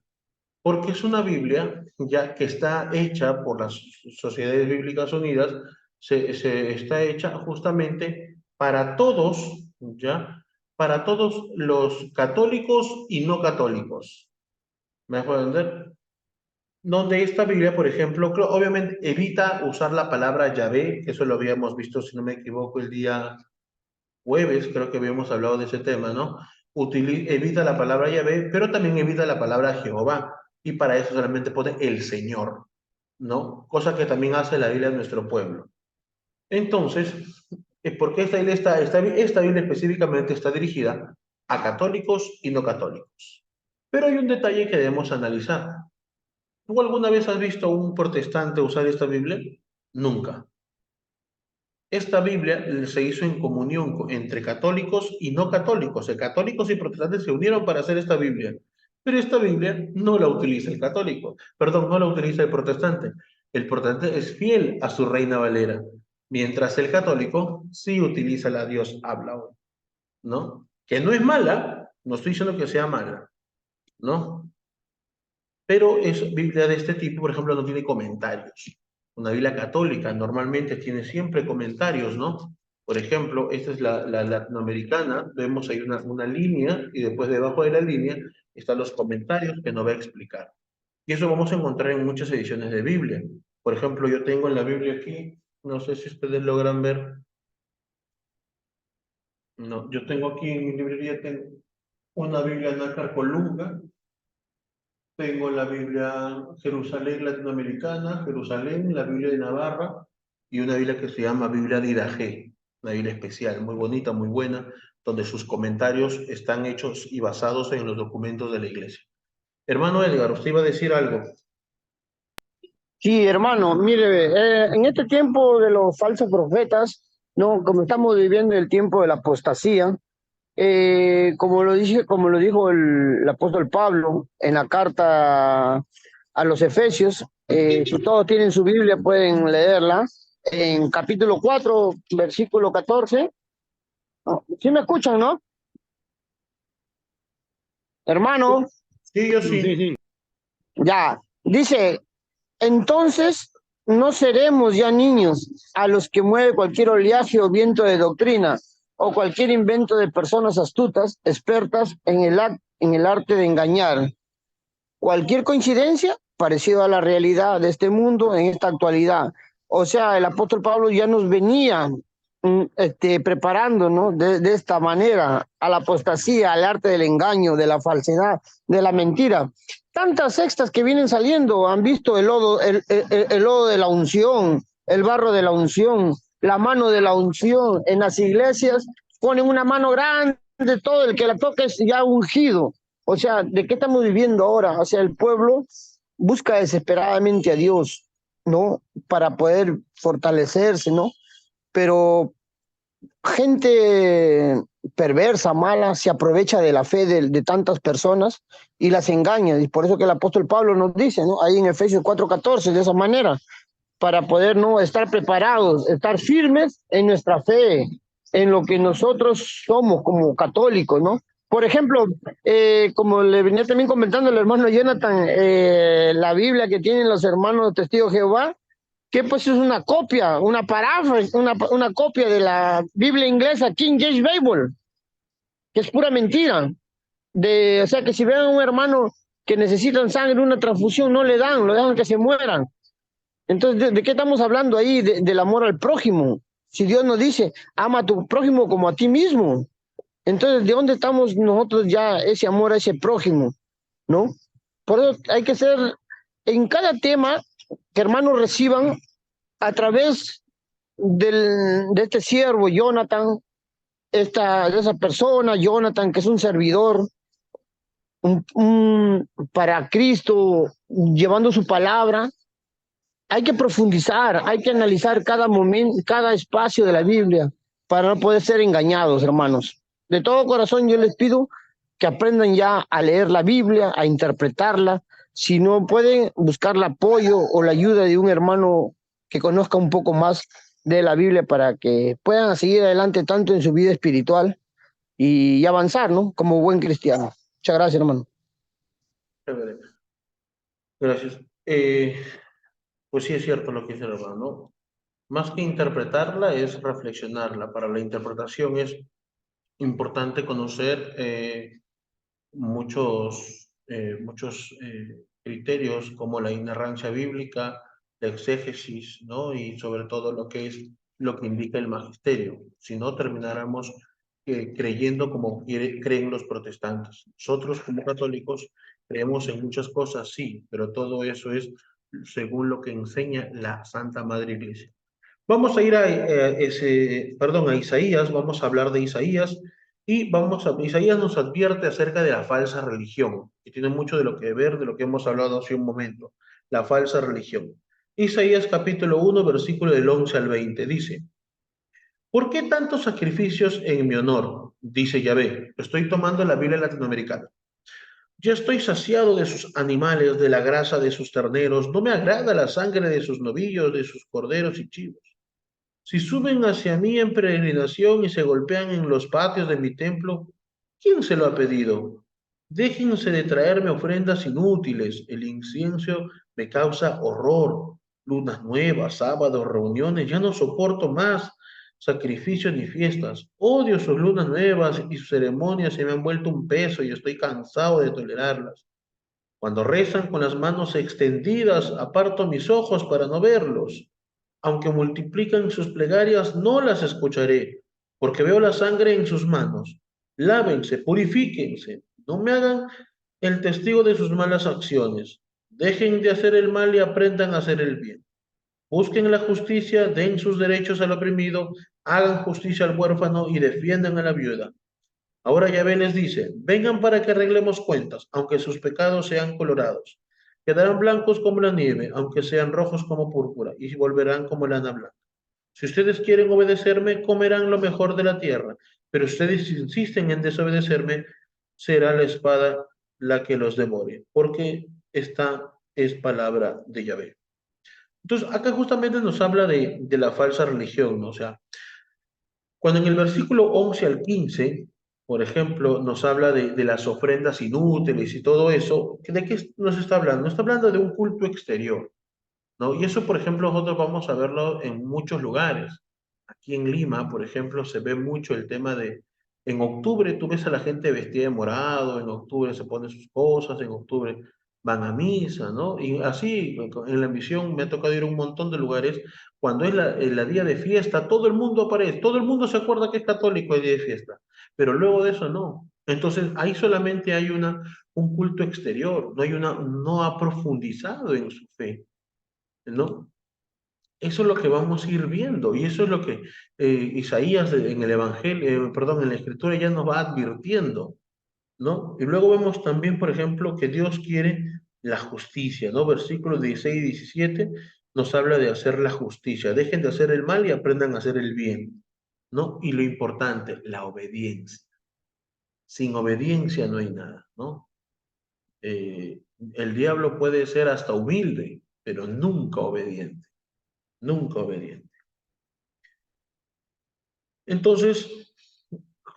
Porque es una Biblia ya que está hecha por las Sociedades Bíblicas Unidas, está hecha justamente para todos, ¿ya? Para todos los católicos y no católicos. ¿Me dejo entender? Donde esta Biblia, por ejemplo, obviamente evita usar la palabra Yahvé, que eso lo habíamos visto, si no me equivoco, el día jueves, creo que habíamos hablado de ese tema, ¿no? Evita la palabra Yahvé, pero también evita la palabra Jehová, y para eso solamente pone el Señor, ¿no? Cosa que también hace la Biblia de nuestro pueblo. Entonces, ¿por qué esta Biblia específicamente está dirigida a católicos y no católicos? Pero hay un detalle que debemos analizar. ¿Tú alguna vez has visto a un protestante usar esta Biblia? Nunca. Esta Biblia se hizo en comunión entre católicos y no católicos. Católicos y protestantes se unieron para hacer esta Biblia. Pero esta Biblia no la utiliza el católico. Perdón, no la utiliza el protestante. El protestante es fiel a su Reina Valera. Mientras el católico sí utiliza la Dios habla hoy. ¿No? Que no es mala. No estoy diciendo que sea mala. ¿No? Pero es Biblia de este tipo, por ejemplo, no tiene comentarios. Una Biblia católica normalmente tiene siempre comentarios, ¿no? Por ejemplo, esta es la latinoamericana, vemos ahí una línea y después debajo de la línea están los comentarios que nos va a explicar. Y eso vamos a encontrar en muchas ediciones de Biblia. Por ejemplo, yo tengo en la Biblia aquí, no sé si ustedes logran ver. No, yo tengo aquí en mi librería tengo una Biblia Nácar Colunga. Tengo la Biblia Jerusalén latinoamericana, Jerusalén, la Biblia de Navarra y una Biblia que se llama Biblia de Irajé, una Biblia especial, muy bonita, muy buena, donde sus comentarios están hechos y basados en los documentos de la iglesia. Hermano Edgar, usted iba a decir algo. Sí, hermano, mire, en este tiempo de los falsos profetas, no, como estamos viviendo el tiempo de la apostasía, como lo dijo el apóstol Pablo en la carta a los Efesios, si todos tienen su Biblia pueden leerla, en capítulo 4, versículo 14. ¿Sí me escuchan, no? Hermano, Sí, yo Sí, sí. sí. ya, dice, entonces no seremos ya niños a los que mueve cualquier oleaje o viento de doctrina o cualquier invento de personas astutas, expertas en el arte de engañar. Cualquier coincidencia parecida a la realidad de este mundo en esta actualidad. O sea, el apóstol Pablo ya nos venía preparando, ¿no? De esta manera a la apostasía, al arte del engaño, de la falsedad, de la mentira. Tantas sextas que vienen saliendo han visto el lodo, el lodo de la unción, el barro de la unción, la mano de la unción. En las iglesias ponen una mano grande, todo el que la toque es ya ungido. O sea, ¿de qué estamos viviendo ahora? O sea, el pueblo busca desesperadamente a Dios, ¿no? Para poder fortalecerse, ¿no? Pero gente perversa, mala, se aprovecha de la fe de tantas personas y las engaña. Y por eso que el apóstol Pablo nos dice, ¿no? Ahí en Efesios 4:14, de esa manera, para poder no estar preparados, estar firmes en nuestra fe, en lo que nosotros somos como católicos, ¿no? Por ejemplo, como le venía también comentando el hermano Jonathan, la Biblia que tienen los hermanos testigos de Jehová, que pues es una copia, una paráfrasis, una copia de la Biblia inglesa, King James Bible, que es pura mentira. O sea, que si ven a un hermano que necesitan sangre, una transfusión, no le dan, lo dejan que se mueran. Entonces, ¿de qué estamos hablando ahí? Del amor al prójimo. Si Dios nos dice, ama a tu prójimo como a ti mismo. Entonces, ¿de dónde estamos nosotros ya ese amor a ese prójimo? ¿No? Por eso hay que ser, en cada tema, que hermanos reciban a través de este siervo, Jonathan, de esa persona, Jonathan, que es un servidor, para Cristo, llevando su palabra. Hay que profundizar, hay que analizar cada momento, cada espacio de la Biblia para no poder ser engañados, hermanos. De todo corazón yo les pido que aprendan ya a leer la Biblia, a interpretarla. Si no pueden, buscar el apoyo o la ayuda de un hermano que conozca un poco más de la Biblia para que puedan seguir adelante tanto en su vida espiritual y avanzar, ¿no? Como buen cristiano. Muchas gracias, hermano. Chévere. Gracias. Pues sí es cierto lo que dice el hermano, ¿no? Más que interpretarla es reflexionarla. Para la interpretación es importante conocer muchos criterios como la inerrancia bíblica, la exégesis, ¿no? Y sobre todo lo que indica el magisterio. Si no, termináramos creyendo como creen los protestantes. Nosotros como católicos creemos en muchas cosas, sí, pero todo eso es según lo que enseña la Santa Madre Iglesia. Vamos a ir a Isaías, vamos a hablar de Isaías y Isaías nos advierte acerca de la falsa religión, que tiene mucho de lo que ver, de lo que hemos hablado hace un momento, la falsa religión. Isaías capítulo 1, versículo del 11 al 20, dice, ¿por qué tantos sacrificios en mi honor? Dice Yahvé, estoy tomando la Biblia latinoamericana. Ya estoy saciado de sus animales, de la grasa de sus terneros, no me agrada la sangre de sus novillos, de sus corderos y chivos. Si suben hacia mí en peregrinación y se golpean en los patios de mi templo, ¿quién se lo ha pedido? Déjense de traerme ofrendas inútiles, el incienso me causa horror. Lunas nuevas, sábados, reuniones, ya no soporto más sacrificios ni fiestas. Odio sus lunas nuevas y sus ceremonias se me han vuelto un peso y estoy cansado de tolerarlas. Cuando rezan con las manos extendidas, aparto mis ojos para no verlos. Aunque multiplican sus plegarias, no las escucharé, porque veo la sangre en sus manos. Lávense, purifíquense, no me hagan el testigo de sus malas acciones. Dejen de hacer el mal y aprendan a hacer el bien. Busquen la justicia, den sus derechos al oprimido, hagan justicia al huérfano y defiendan a la viuda. Ahora Yahvé les dice, vengan para que arreglemos cuentas, aunque sus pecados sean colorados. Quedarán blancos como la nieve, aunque sean rojos como púrpura, y volverán como lana blanca. Si ustedes quieren obedecerme, comerán lo mejor de la tierra, pero si ustedes insisten en desobedecerme, será la espada la que los devore, porque esta es palabra de Yahvé. Entonces, acá justamente nos habla de la falsa religión, ¿no? O sea, cuando en el versículo 11 al 15, por ejemplo, nos habla de las ofrendas inútiles y todo eso, ¿de qué nos está hablando? Nos está hablando de un culto exterior, ¿no? Y eso, por ejemplo, nosotros vamos a verlo en muchos lugares. Aquí en Lima, por ejemplo, se ve mucho el tema de, en octubre tú ves a la gente vestida de morado, en octubre se ponen sus cosas, en octubre van a misa, ¿no? Y así, en la misión me ha tocado ir a un montón de lugares, cuando es la día de fiesta, todo el mundo aparece, todo el mundo se acuerda que es católico el día de fiesta, pero luego de eso no. Entonces, ahí solamente hay un culto exterior, no ha profundizado en su fe, ¿no? Eso es lo que vamos a ir viendo y eso es lo que Isaías en el Evangelio, perdón, en la Escritura ya nos va advirtiendo, ¿no? Y luego vemos también, por ejemplo, que Dios quiere la justicia, ¿no? Versículos 16 y 17 nos habla de hacer la justicia. Dejen de hacer el mal y aprendan a hacer el bien, ¿no? Y lo importante, la obediencia. Sin obediencia no hay nada, ¿no? El diablo puede ser hasta humilde, pero nunca obediente, nunca obediente. Entonces,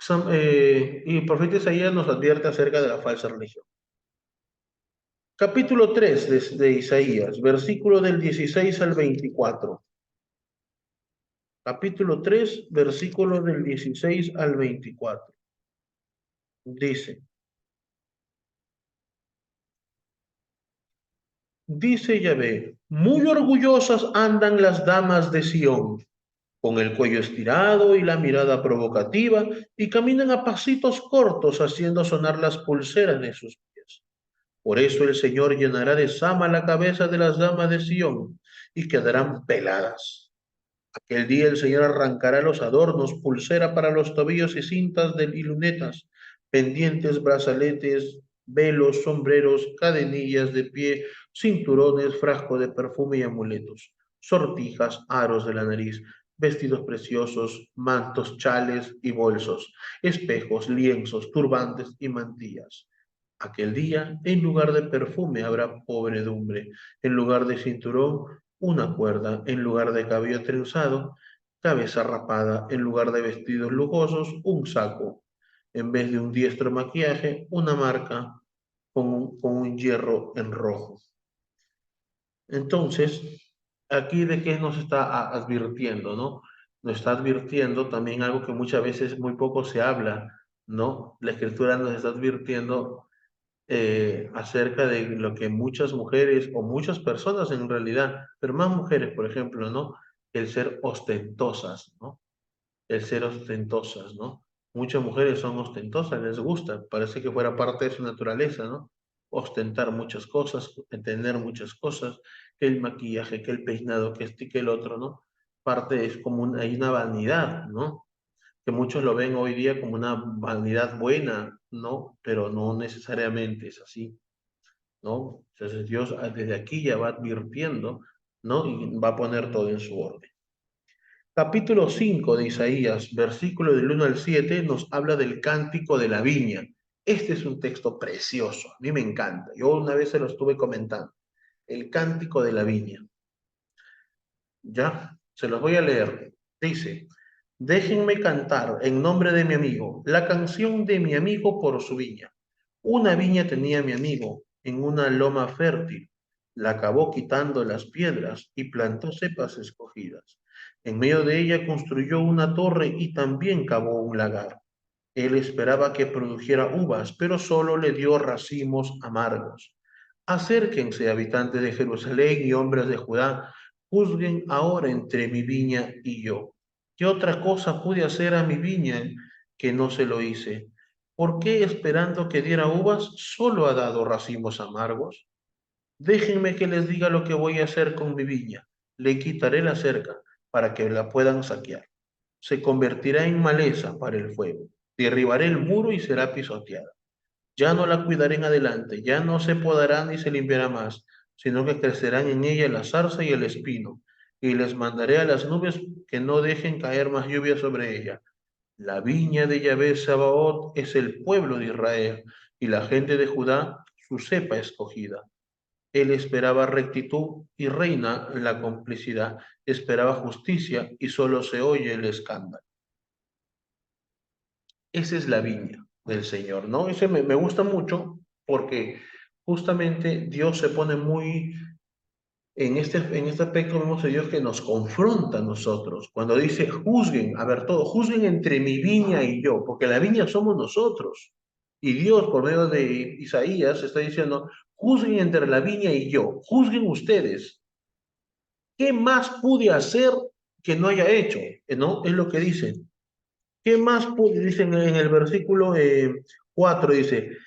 y el profeta Isaías nos advierte acerca de la falsa religión. Capítulo 3 de Isaías, versículo del 16 al 24. Capítulo 3, versículo del 16 al 24. Dice Yahvé, muy orgullosas andan las damas de Sión, con el cuello estirado y la mirada provocativa, y caminan a pasitos cortos haciendo sonar las pulseras de sus pies. Por eso el Señor llenará de sama la cabeza de las damas de Sión, y quedarán peladas. Aquel día el Señor arrancará los adornos, pulsera para los tobillos y cintas y lunetas, pendientes, brazaletes, velos, sombreros, cadenillas de pie, cinturones, frasco de perfume y amuletos, sortijas, aros de la nariz, vestidos preciosos, mantos, chales y bolsos, espejos, lienzos, turbantes y mantillas. Aquel día, en lugar de perfume, habrá pobredumbre, en lugar de cinturón, una cuerda, en lugar de cabello trenzado, cabeza rapada, en lugar de vestidos lujosos, un saco, en vez de un diestro maquillaje, una marca con un hierro en rojo. Entonces, aquí de qué nos está advirtiendo, ¿no? Nos está advirtiendo también algo que muchas veces muy poco se habla, ¿no? La Escritura nos está advirtiendo acerca de lo que muchas mujeres o muchas personas en realidad, pero más mujeres, por ejemplo, ¿no? El ser ostentosas, ¿no? El ser ostentosas, ¿no? Muchas mujeres son ostentosas, les gusta, parece que fuera parte de su naturaleza, ¿no? Ostentar muchas cosas, tener muchas cosas, que el maquillaje, que el peinado, que este, que el otro, ¿no? Parte es como hay una vanidad, ¿no? Que muchos lo ven hoy día como una vanidad buena, ¿no? Pero no necesariamente es así, ¿no? Entonces Dios desde aquí ya va advirtiendo, ¿no? Y va a poner todo en su orden. Capítulo 5 de Isaías, versículo del 1 al 7, nos habla del cántico de la viña. Este es un texto precioso, a mí me encanta. Yo una vez se lo estuve comentando. El cántico de la viña. Ya, se los voy a leer. Dice, déjenme cantar en nombre de mi amigo, la canción de mi amigo por su viña. Una viña tenía mi amigo en una loma fértil. La acabó quitando las piedras y plantó cepas escogidas. En medio de ella construyó una torre y también cavó un lagar. Él esperaba que produjera uvas, pero solo le dio racimos amargos. Acérquense, habitantes de Jerusalén y hombres de Judá, juzguen ahora entre mi viña y yo. ¿Qué otra cosa pude hacer a mi viña que no se lo hice? ¿Por qué esperando que diera uvas solo ha dado racimos amargos? Déjenme que les diga lo que voy a hacer con mi viña. Le quitaré la cerca para que la puedan saquear. Se convertirá en maleza para el fuego. Derribaré el muro y será pisoteada. Ya no la cuidaré en adelante, ya no se podará ni se limpiará más, sino que crecerán en ella la zarza y el espino, y les mandaré a las nubes que no dejen caer más lluvia sobre ella. La viña de Yahvé Sabaoth es el pueblo de Israel, y la gente de Judá su cepa escogida. Él esperaba rectitud y reina la complicidad, esperaba justicia y solo se oye el escándalo. Esa es la viña del Señor, ¿no? Ese me gusta mucho porque justamente Dios se pone muy, en este aspecto vemos a Dios que nos confronta a nosotros. Cuando dice, juzguen, a ver todo, juzguen entre mi viña y yo, porque la viña somos nosotros. Y Dios, por medio de Isaías, está diciendo, juzguen entre la viña y yo, juzguen ustedes. ¿Qué más pude hacer que no haya hecho? ¿No? Es lo que dicen. ¿Qué más pude? Dicen en el versículo 4, dice,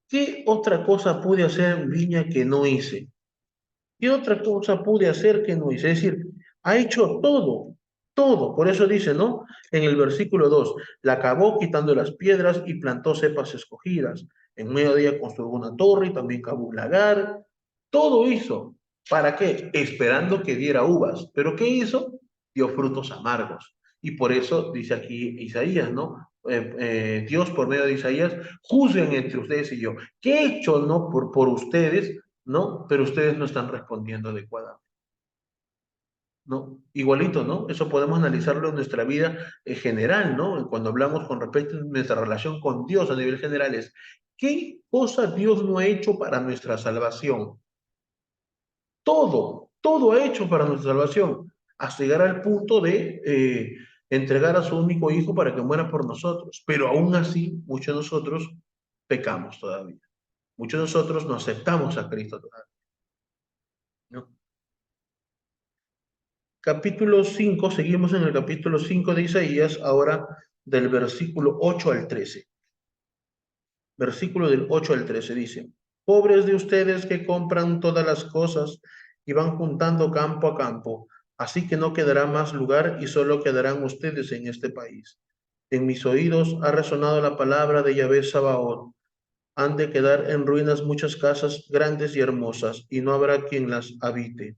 ¿qué otra cosa pude hacer en viña que no hice? ¿Qué otra cosa pude hacer que no hice? Es decir, ha hecho todo, todo. Por eso dice, ¿no? En el versículo 2, la acabó quitando las piedras y plantó cepas escogidas. En medio de ella construyó una torre y también cavó un lagar. Todo hizo. ¿Para qué? Esperando que diera uvas. ¿Pero qué hizo? Dio frutos amargos. Y por eso dice aquí Isaías, ¿no? Dios por medio de Isaías, juzguen entre ustedes y yo. ¿Qué he hecho, no? Por ustedes, ¿no? Pero ustedes no están respondiendo adecuadamente, ¿no? Igualito, ¿no? Eso podemos analizarlo en nuestra vida general, ¿no? Cuando hablamos con respecto a nuestra relación con Dios a nivel general es, ¿qué cosa Dios no ha hecho para nuestra salvación? Todo, todo ha hecho para nuestra salvación, hasta llegar al punto de entregar a su único hijo para que muera por nosotros. Pero aún así, muchos de nosotros pecamos todavía. Muchos de nosotros no aceptamos a Cristo todavía, ¿no? Capítulo 5, seguimos en el capítulo 5 de Isaías, ahora del versículo 8 al 13. Versículo del 8 al 13 dice, pobres de ustedes que compran todas las cosas y van juntando campo a campo, así que no quedará más lugar y solo quedarán ustedes en este país. En mis oídos ha resonado la palabra de Yahvé Sabaoth. Han de quedar en ruinas muchas casas grandes y hermosas, y no habrá quien las habite.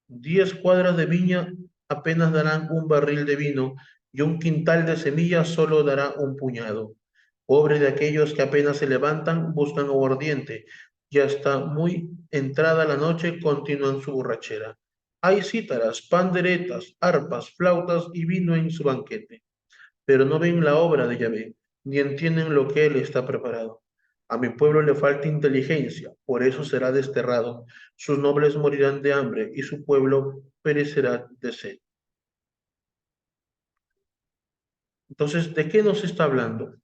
10 cuadras de viña apenas darán un barril de vino, y un quintal de semillas solo dará un puñado. Pobres de aquellos que apenas se levantan, buscan aguardiente, y hasta muy entrada la noche continúan su borrachera. Hay cítaras, panderetas, arpas, flautas y vino en su banquete, pero no ven la obra de Yahvé, ni entienden lo que él está preparado. A mi pueblo le falta inteligencia, por eso será desterrado. Sus nobles morirán de hambre y su pueblo perecerá de sed. Entonces, ¿de qué nos está hablando?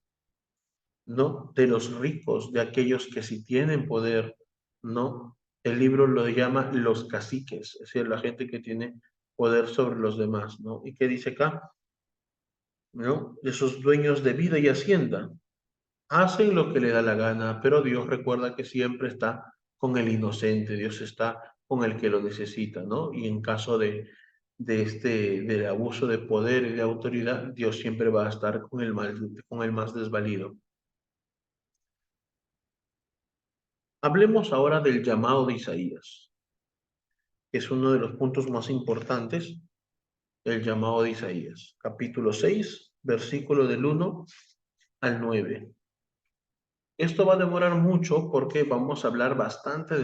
¿No? De los ricos, de aquellos que sí tienen poder, ¿no? El libro lo llama los caciques, es decir, la gente que tiene poder sobre los demás, ¿no? ¿Y qué dice acá? ¿No? Esos dueños de vida y hacienda, hacen lo que le da la gana, pero Dios recuerda que siempre está con el inocente, Dios está con el que lo necesita, ¿no? Y en caso del abuso de poder y de autoridad, Dios siempre va a estar con con el más desvalido. Hablemos ahora del llamado de Isaías, que es uno de los puntos más importantes, el llamado de Isaías. Capítulo 6, versículo del 1 al 9. Esto va a demorar mucho porque vamos a hablar bastante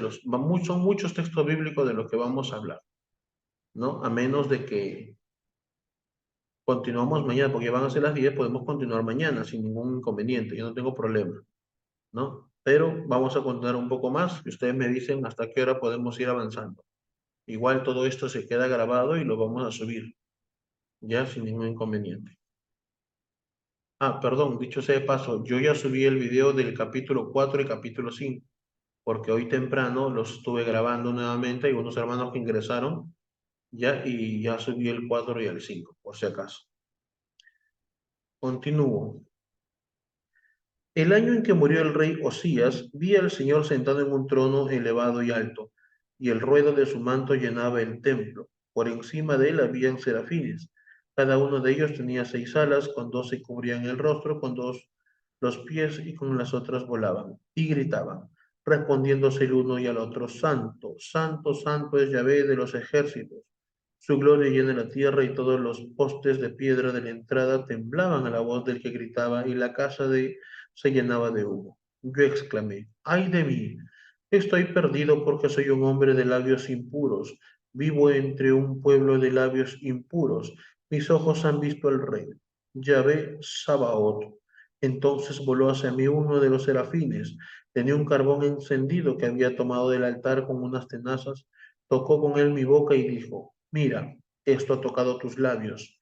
son muchos textos bíblicos de lo que vamos a hablar, ¿no? A menos de que continuamos mañana, porque ya van a ser las 10, podemos continuar mañana sin ningún inconveniente, yo no tengo problema, ¿no? Pero vamos a continuar un poco más y ustedes me dicen hasta qué hora podemos ir avanzando. Igual todo esto se queda grabado y lo vamos a subir, ya sin ningún inconveniente. Ah, perdón, dicho sea de paso, yo ya subí el video del capítulo 4 y capítulo 5, porque hoy temprano los estuve grabando nuevamente. Hay unos hermanos que ingresaron ya y ya subí el 4 y el 5, por si acaso. Continúo. El año en que murió el rey Osías, vi al Señor sentado en un trono elevado y alto, y el ruedo de su manto llenaba el templo. Por encima de él habían serafines. Cada uno de ellos tenía 6 alas, con 2 se cubrían el rostro, con 2 los pies y con las otras volaban, y gritaban, respondiéndose el uno y al otro, Santo, Santo, Santo es Yahvé de los ejércitos. Su gloria llena la tierra y todos los postes de piedra de la entrada temblaban a la voz del que gritaba y la casa se llenaba de humo. Yo exclamé, ¡ay de mí! Estoy perdido porque soy un hombre de labios impuros. Vivo entre un pueblo de labios impuros. Mis ojos han visto al Rey, Yahvé Sabaoth. Entonces voló hacia mí uno de los serafines. Tenía un carbón encendido que había tomado del altar con unas tenazas. Tocó con él mi boca y dijo, mira, esto ha tocado tus labios.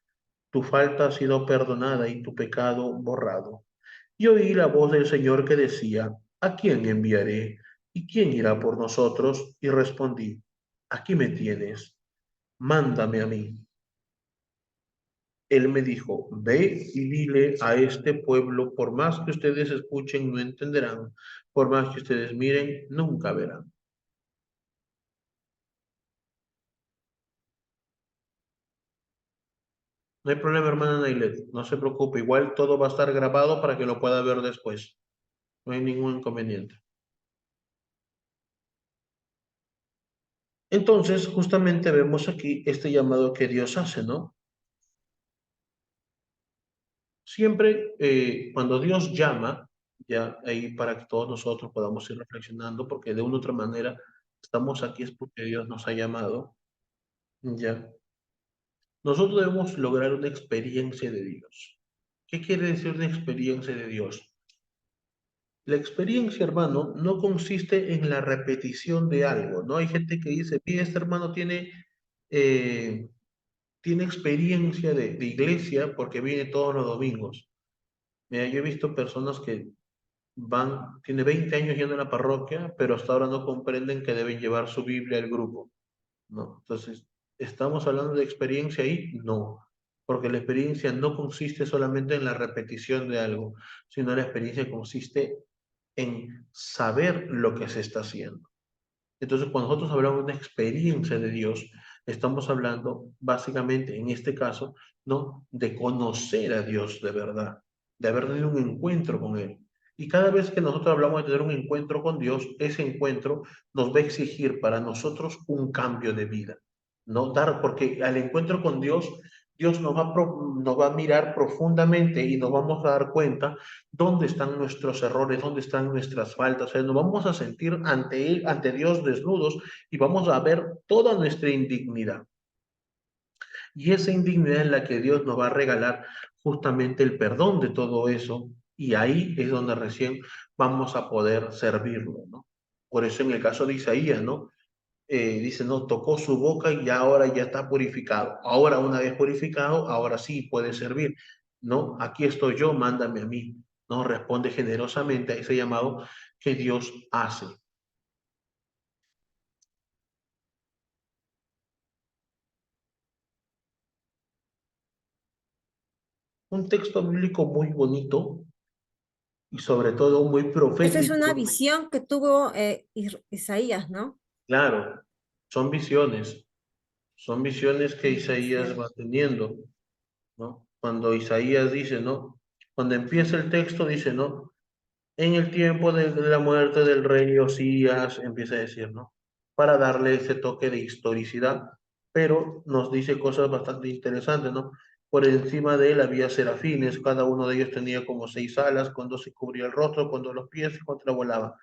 Tu falta ha sido perdonada y tu pecado borrado. Y oí la voz del Señor que decía, ¿a quién enviaré? ¿Y quién irá por nosotros? Y respondí, aquí me tienes, mándame a mí. Él me dijo, ve y dile a este pueblo, por más que ustedes escuchen, no entenderán, por más que ustedes miren, nunca verán. No hay problema, hermana Nailet, no se preocupe, igual todo va a estar grabado para que lo pueda ver después. No hay ningún inconveniente. Entonces, justamente vemos aquí este llamado que Dios hace, ¿no? Siempre cuando Dios llama, ya ahí para que todos nosotros podamos ir reflexionando, porque de una u otra manera estamos aquí es porque Dios nos ha llamado, ya. Nosotros debemos lograr una experiencia de Dios. ¿Qué quiere decir una experiencia de Dios? La experiencia, hermano, no consiste en la repetición de algo, ¿no? Hay gente que dice, mire, este hermano tiene experiencia de iglesia porque viene todos los domingos. Mira, yo he visto personas que tiene 20 años yendo a la parroquia, pero hasta ahora no comprenden que deben llevar su Biblia al grupo, ¿no? Entonces, ¿estamos hablando de experiencia ahí? No, porque la experiencia no consiste solamente en la repetición de algo, sino la experiencia consiste en saber lo que se está haciendo. Entonces, cuando nosotros hablamos de una experiencia de Dios, estamos hablando básicamente, en este caso, ¿no? De conocer a Dios de verdad, de haber tenido un encuentro con Él. Y cada vez que nosotros hablamos de tener un encuentro con Dios, ese encuentro nos va a exigir para nosotros un cambio de vida, ¿no? Porque al encuentro con Dios, Dios nos va a mirar profundamente y nos vamos a dar cuenta dónde están nuestros errores, dónde están nuestras faltas. O sea, nos vamos a sentir ante Él, ante Dios desnudos y vamos a ver toda nuestra indignidad. Y esa indignidad es la que Dios nos va a regalar justamente el perdón de todo eso. Y ahí es donde recién vamos a poder servirlo, ¿no? Por eso en el caso de Isaías, ¿no? Dice, no, tocó su boca y ahora ya está purificado. Ahora, una vez purificado, ahora sí puede servir. No, aquí estoy yo, mándame a mí. No, responde generosamente a ese llamado que Dios hace. Un texto bíblico muy bonito y sobre todo muy Esa es profético. una visión que tuvo Isaías, ¿no? Claro, son visiones que Isaías va teniendo, ¿no? Cuando Isaías dice, ¿no? Cuando empieza el texto dice, ¿no? En el tiempo de la muerte del rey Osías, empieza a decir, ¿no? Para darle ese toque de historicidad, pero nos dice cosas bastante interesantes, ¿no? Por encima de él había serafines, cada uno de ellos tenía como 6 alas, cuando se cubría el rostro, cuando los pies y cuando volaba.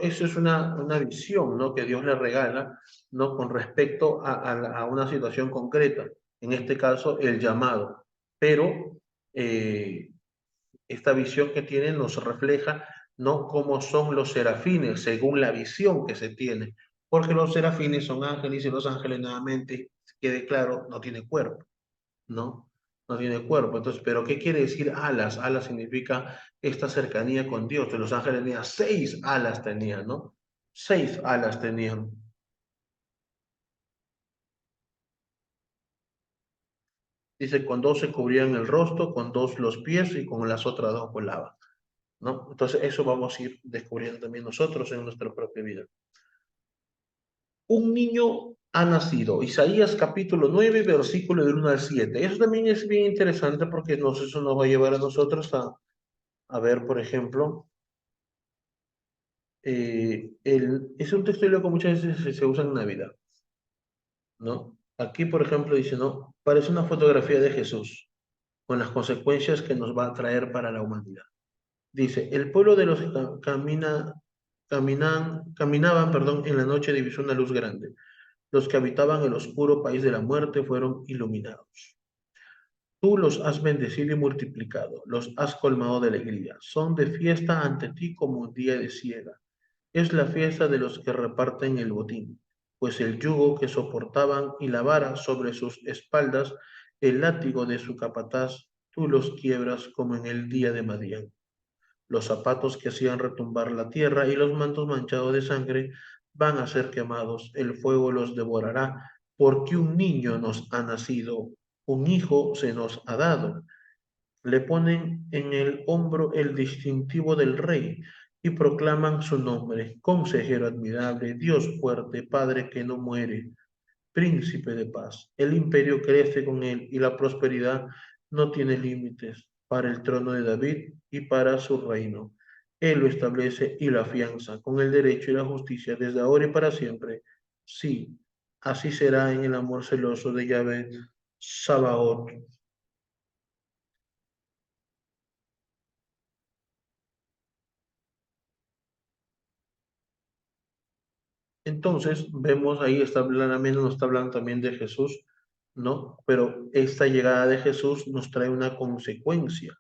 Eso es una visión, ¿no? Que Dios le regala, ¿no? Con respecto a una situación concreta, en este caso el llamado, pero esta visión que tiene nos refleja, ¿no? Cómo son los serafines, según la visión que se tiene, porque los serafines son ángeles y los ángeles nuevamente, quede claro, no tiene cuerpo, ¿no? No tiene cuerpo. Entonces, ¿pero qué quiere decir alas? Alas significa esta cercanía con Dios. De los ángeles tenían 6 alas, tenían, ¿no? 6 alas tenían. Dice, con 2 se cubrían el rostro, con 2 los pies y con las otras 2 volaban, ¿no? Entonces, eso vamos a ir descubriendo también nosotros en nuestra propia vida. Un niño ha nacido. Isaías capítulo 9, versículo del 1 al 7. Eso también es bien interesante porque eso nos va a llevar a nosotros a a ver, por ejemplo, es un texto bíblico que muchas veces se usa en Navidad, ¿no? Aquí, por ejemplo, dice, ¿no? Parece una fotografía de Jesús, con las consecuencias que nos va a traer para la humanidad. Dice, el pueblo de los que caminaban, perdón, en la noche divisó una luz grande. Los que habitaban el oscuro país de la muerte fueron iluminados. Tú los has bendecido y multiplicado, los has colmado de alegría. Son de fiesta ante ti como un día de siega. Es la fiesta de los que reparten el botín, pues el yugo que soportaban y la vara sobre sus espaldas, el látigo de su capataz, tú los quiebras como en el día de Madián. Los zapatos que hacían retumbar la tierra y los mantos manchados de sangre van a ser quemados, el fuego los devorará, porque un niño nos ha nacido, un hijo se nos ha dado. Le ponen en el hombro el distintivo del rey y proclaman su nombre, consejero admirable, Dios fuerte, Padre que no muere, príncipe de paz. El imperio crece con él y la prosperidad no tiene límites para el trono de David y para su reino. Él lo establece y lo afianza con el derecho y la justicia desde ahora y para siempre. Sí, así será en el amor celoso de Yahvé Sabaoth. Entonces, vemos ahí, está claramente, nos está hablando también de Jesús, ¿no? Pero esta llegada de Jesús nos trae una consecuencia,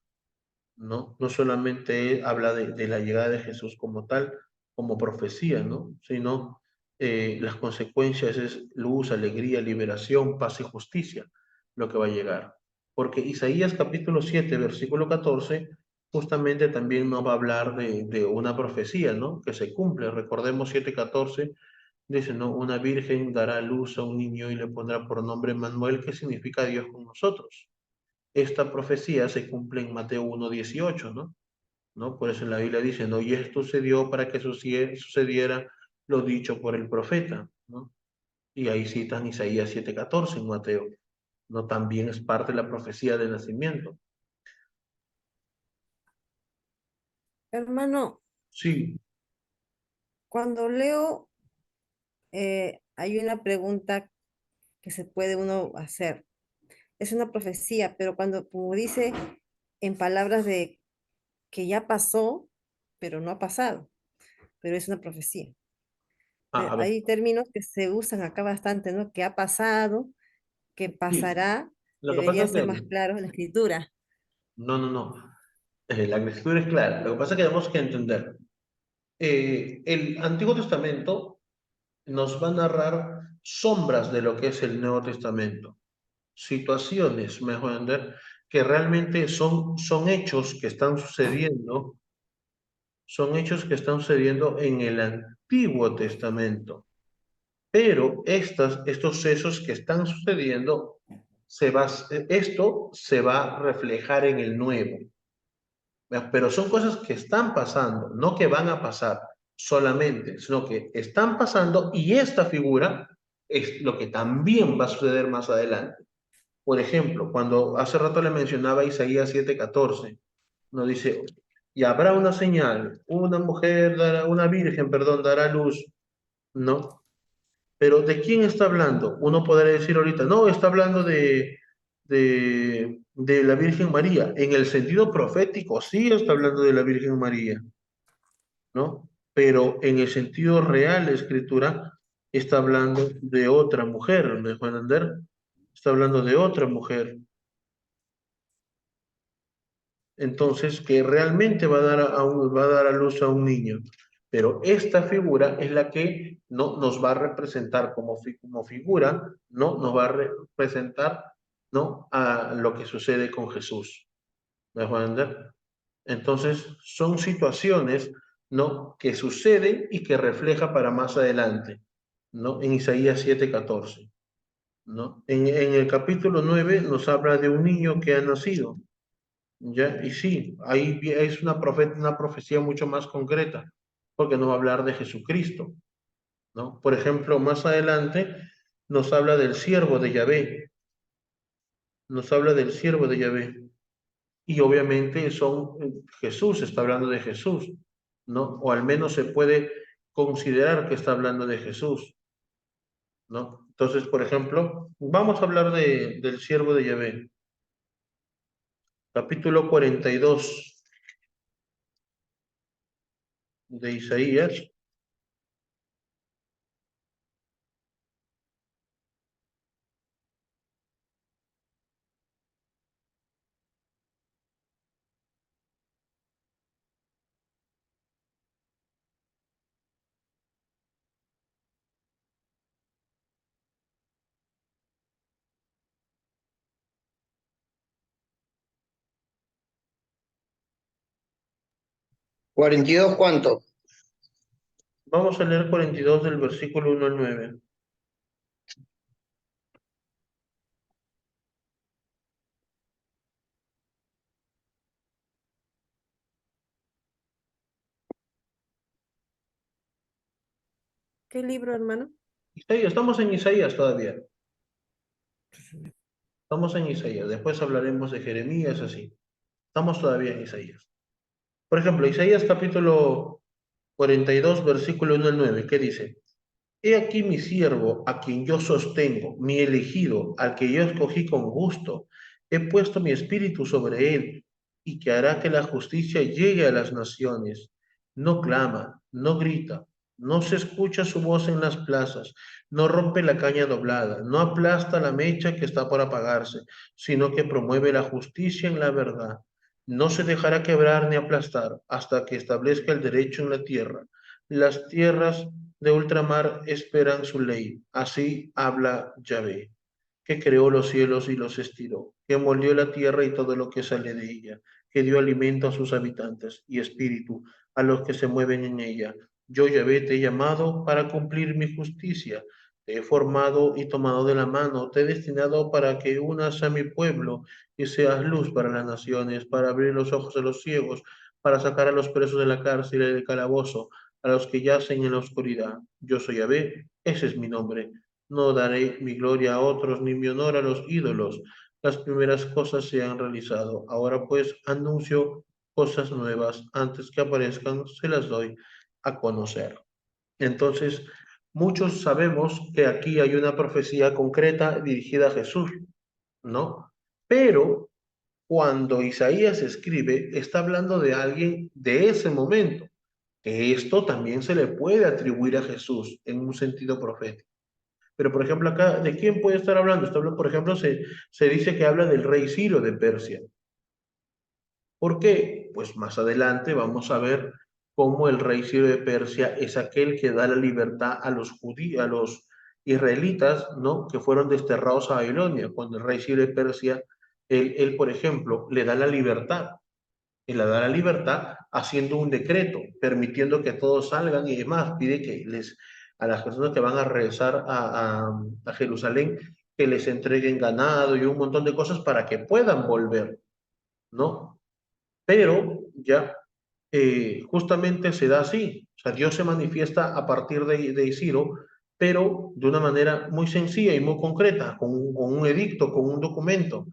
¿no? No solamente habla de la llegada de Jesús como tal, como profecía, ¿no? Sino las consecuencias es luz, alegría, liberación, paz y justicia, lo que va a llegar. Porque Isaías capítulo 7, versículo 14, justamente también nos va a hablar de una profecía, ¿no? Que se cumple. Recordemos 7:14, dice, ¿no? Una virgen dará a luz a un niño y le pondrá por nombre Manuel, que significa Dios con nosotros. Esta profecía se cumple en Mateo 1:18, ¿no? ¿No? Por eso en la Biblia dice, ¿no? Y esto sucedió para que sucediera lo dicho por el profeta, ¿no? Y ahí citan Isaías 7:14 en Mateo, ¿no? También es parte de la profecía del nacimiento. Hermano, Sí, cuando leo, hay una pregunta que se puede uno hacer. Es una profecía, pero cuando, como dice en palabras de que ya pasó, pero no ha pasado, pero es una profecía. a ver, Hay términos que se usan acá bastante, ¿no? Que ha pasado, que sí, pasará, lo que pasa debería es ser que, más claro en la escritura. no, la escritura es clara, lo que pasa es que tenemos que entender, el Antiguo Testamento nos va a narrar sombras de lo que es el Nuevo Testamento, situaciones, mejor entender, que realmente son hechos que están sucediendo, son hechos que están sucediendo en el Antiguo Testamento. Pero estos hechos que están sucediendo, esto se va a reflejar en el Nuevo. Pero son cosas que están pasando, no que van a pasar solamente, sino que están pasando y esta figura es lo que también va a suceder más adelante. Por ejemplo, cuando hace rato le mencionaba Isaías 7:14, nos dice, y habrá una señal, una mujer, una virgen, perdón, dará luz, ¿no? Pero ¿de quién está hablando? Uno podría decir ahorita, no, está hablando de la Virgen María. En el sentido profético, sí está hablando de la Virgen María, ¿no? Pero en el sentido real, la Escritura está hablando de otra mujer, ¿me dejo entender? Está hablando de otra mujer. Entonces, que realmente va a dar a luz a un niño. Pero esta figura es la que no nos va a representar como figura, ¿no? Nos va a representar, ¿no? A lo que sucede con Jesús. ¿Me dejo entender? Entonces, son situaciones, ¿no? Que suceden y que refleja para más adelante, ¿no? En Isaías 7:14, ¿no? En el capítulo 9 nos habla de un niño que ha nacido, ¿ya? Y sí, ahí es una profecía mucho más concreta, porque nos va a hablar de Jesucristo, ¿no? Por ejemplo, más adelante nos habla del siervo de Yahvé, nos habla del siervo de Yahvé. y obviamente Jesús está hablando de Jesús, ¿no? O al menos se puede considerar que está hablando de Jesús, ¿no? Entonces, por ejemplo, vamos a hablar del siervo de Yahvé. Capítulo 42 de Isaías. ¿42 cuánto? Vamos a leer 42 del versículo 1 al 9. ¿Qué libro, hermano? Isaías, estamos en Isaías todavía. Estamos en Isaías. Después hablaremos de Jeremías, así. Estamos todavía en Isaías. Por ejemplo, Isaías capítulo 42, versículo 1 al 9. ¿Qué dice? He aquí mi siervo, a quien yo sostengo, mi elegido, al que yo escogí con gusto. He puesto mi espíritu sobre él, y que hará que la justicia llegue a las naciones. No clama, no grita, no se escucha su voz en las plazas, no rompe la caña doblada, no aplasta la mecha que está por apagarse, sino que promueve la justicia en la verdad. No se dejará quebrar ni aplastar hasta que establezca el derecho en la tierra. Las tierras de ultramar esperan su ley. Así habla Yahvé, que creó los cielos y los estiró, que moldeó la tierra y todo lo que sale de ella, que dio alimento a sus habitantes y espíritu a los que se mueven en ella. Yo, Yahvé, te he llamado para cumplir mi justicia. Te he formado y tomado de la mano, te he destinado para que unas a mi pueblo y seas luz para las naciones, para abrir los ojos de los ciegos, para sacar a los presos de la cárcel y del calabozo, a los que yacen en la oscuridad. Yo soy Yahvé, ese es mi nombre. No daré mi gloria a otros, ni mi honor a los ídolos. Las primeras cosas se han realizado. Ahora pues anuncio cosas nuevas. Antes que aparezcan, se las doy a conocer. Entonces, muchos sabemos que aquí hay una profecía concreta dirigida a Jesús, ¿no? Pero cuando Isaías escribe, está hablando de alguien de ese momento, que esto también se le puede atribuir a Jesús en un sentido profético. Pero, por ejemplo, acá, ¿de quién puede estar hablando? Está hablando, por ejemplo, se dice que habla del rey Ciro de Persia. ¿Por qué? Pues más adelante vamos a ver cómo el rey Ciro de Persia es aquel que da la libertad a los judíos, a los israelitas, ¿no? Que fueron desterrados a Babilonia. Cuando el rey Ciro de Persia, él, por ejemplo, le da la libertad. Y le da la libertad haciendo un decreto, permitiendo que todos salgan y demás. Pide que a las personas que van a regresar a Jerusalén, que les entreguen ganado y un montón de cosas para que puedan volver, ¿no? Pero ya justamente se da así. O sea, Dios se manifiesta a partir de Ciro, pero de una manera muy sencilla y muy concreta, con un edicto, con un documento,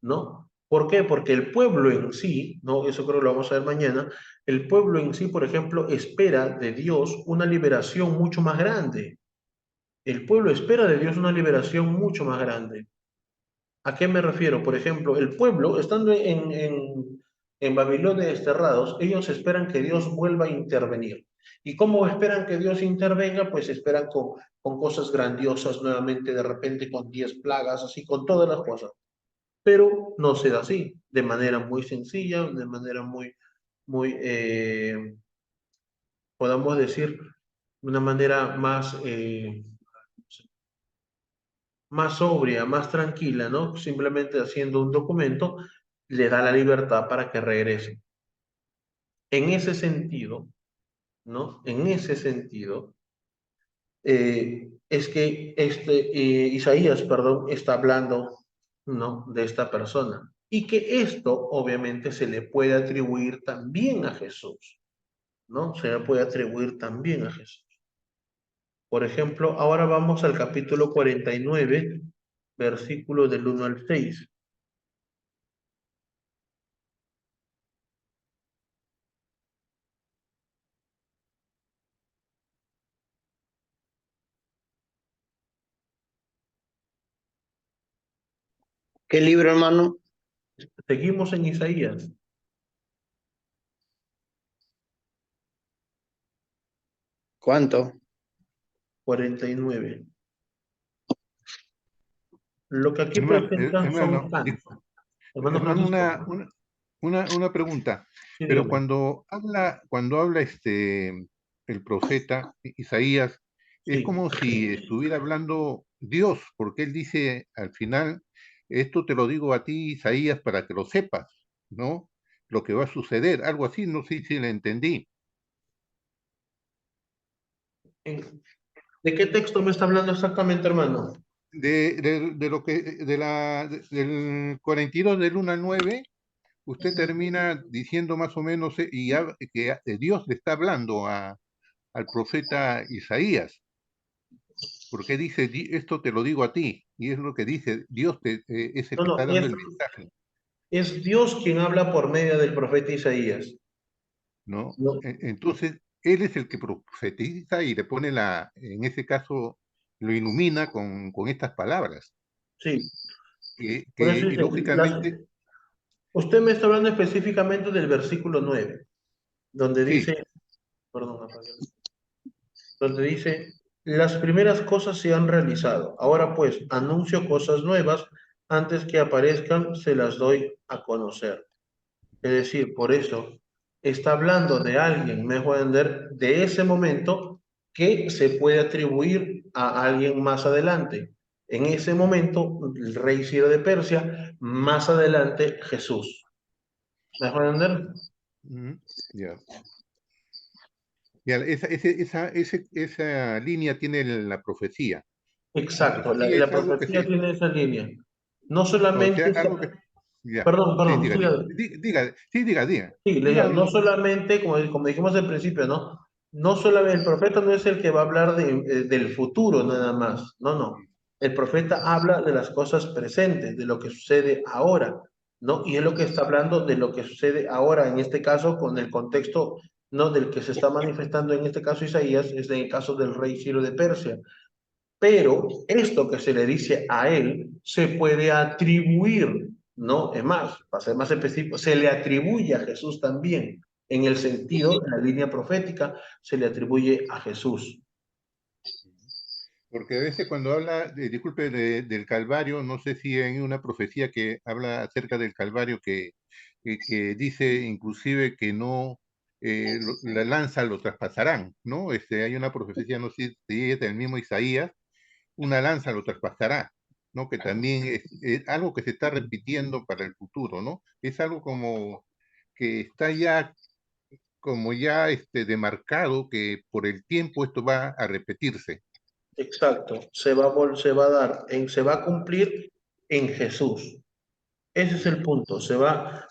¿no? ¿Por qué? Porque el pueblo en sí, ¿no? Eso creo que lo vamos a ver mañana, el pueblo en sí, por ejemplo, espera de Dios una liberación mucho más grande. El pueblo espera de Dios una liberación mucho más grande. ¿A qué me refiero? Por ejemplo, el pueblo, estando en Babilonia desterrados, ellos esperan que Dios vuelva a intervenir. ¿Y cómo esperan que Dios intervenga? Pues esperan con cosas grandiosas nuevamente, de repente con 10 plagas, así, con todas las cosas. Pero no se da así, de manera muy sencilla, de manera muy, podamos decir, de una manera más sobria, más tranquila, ¿no? Simplemente haciendo un documento, le da la libertad para que regrese. En ese sentido, ¿no? En ese sentido, es que Isaías, perdón, está hablando, ¿no? De esta persona. Y que esto, obviamente, se le puede atribuir también a Jesús, ¿no? Se le puede atribuir también a Jesús. Por ejemplo, ahora vamos al capítulo 49, versículos del 1 al 6. ¿Qué libro, hermano? Seguimos en Isaías. ¿Cuánto? 49. Lo que aquí Hermano, presentan son cantos. Hermano hermano, Francisco. una pregunta. Sí, Pero dígame. cuando habla el profeta Isaías, es Sí. como si estuviera hablando Dios, porque él dice al final, esto te lo digo a ti, Isaías, para que lo sepas, ¿no? Lo que va a suceder, algo así, no sé si le entendí. ¿De qué texto me está hablando exactamente, hermano? De lo que, del 42 del 1 al 9, usted termina diciendo más o menos que Dios le está hablando al profeta Isaías, porque dice, esto te lo digo a ti, y es lo que dice, Dios es el No, que no, está dando el mensaje, es Dios quien habla por medio del profeta Isaías. ¿no? No, Entonces, él es el que profetiza y le pone en ese caso, lo ilumina con estas palabras, sí. que, Por eso que dice, lógicamente, usted me está hablando específicamente del versículo 9, donde sí, dice, perdón, apagué. Donde dice, las primeras cosas se han realizado. Ahora pues, anuncio cosas nuevas, antes que aparezcan, se las doy a conocer. Es decir, por eso está hablando de alguien, me voy a entender, de ese momento que se puede atribuir a alguien más adelante. En ese momento, el rey Ciro de Persia, más adelante Jesús. ¿Me voy a entender? ya. Ya, esa línea tiene la profecía. La Exacto, profecía la es algo que profecía se, tiene esa línea. No o sea, solamente, algo que, ya, sí, perdón, diga, siga. sí, Le digo, diga, no solamente, como dijimos al principio, ¿no? No solamente, el profeta no es el que va a hablar del futuro nada más, no, no. El profeta habla de las cosas presentes, de lo que sucede ahora, ¿no? Y es lo que está hablando de lo que sucede ahora, en este caso, con el contexto, ¿no? Del que se está manifestando, en este caso Isaías, es en el caso del rey Ciro de Persia. Pero esto que se le dice a él se puede atribuir, ¿no? Es más, para ser más específico, se le atribuye a Jesús también. En el sentido, en la línea profética, se le atribuye a Jesús. porque a veces cuando habla, disculpe, del Calvario, no sé si hay una profecía que habla acerca del Calvario que dice inclusive que no, la lanza lo traspasarán, ¿no? Hay una profecía, no sé si es del mismo Isaías, una lanza lo traspasará, ¿no? Que también es algo que se está repitiendo para el futuro, ¿no? Es algo como que está ya, como ya demarcado que por el tiempo esto va a repetirse. Exacto, se va a dar, se va a cumplir en Jesús. Ese es el punto.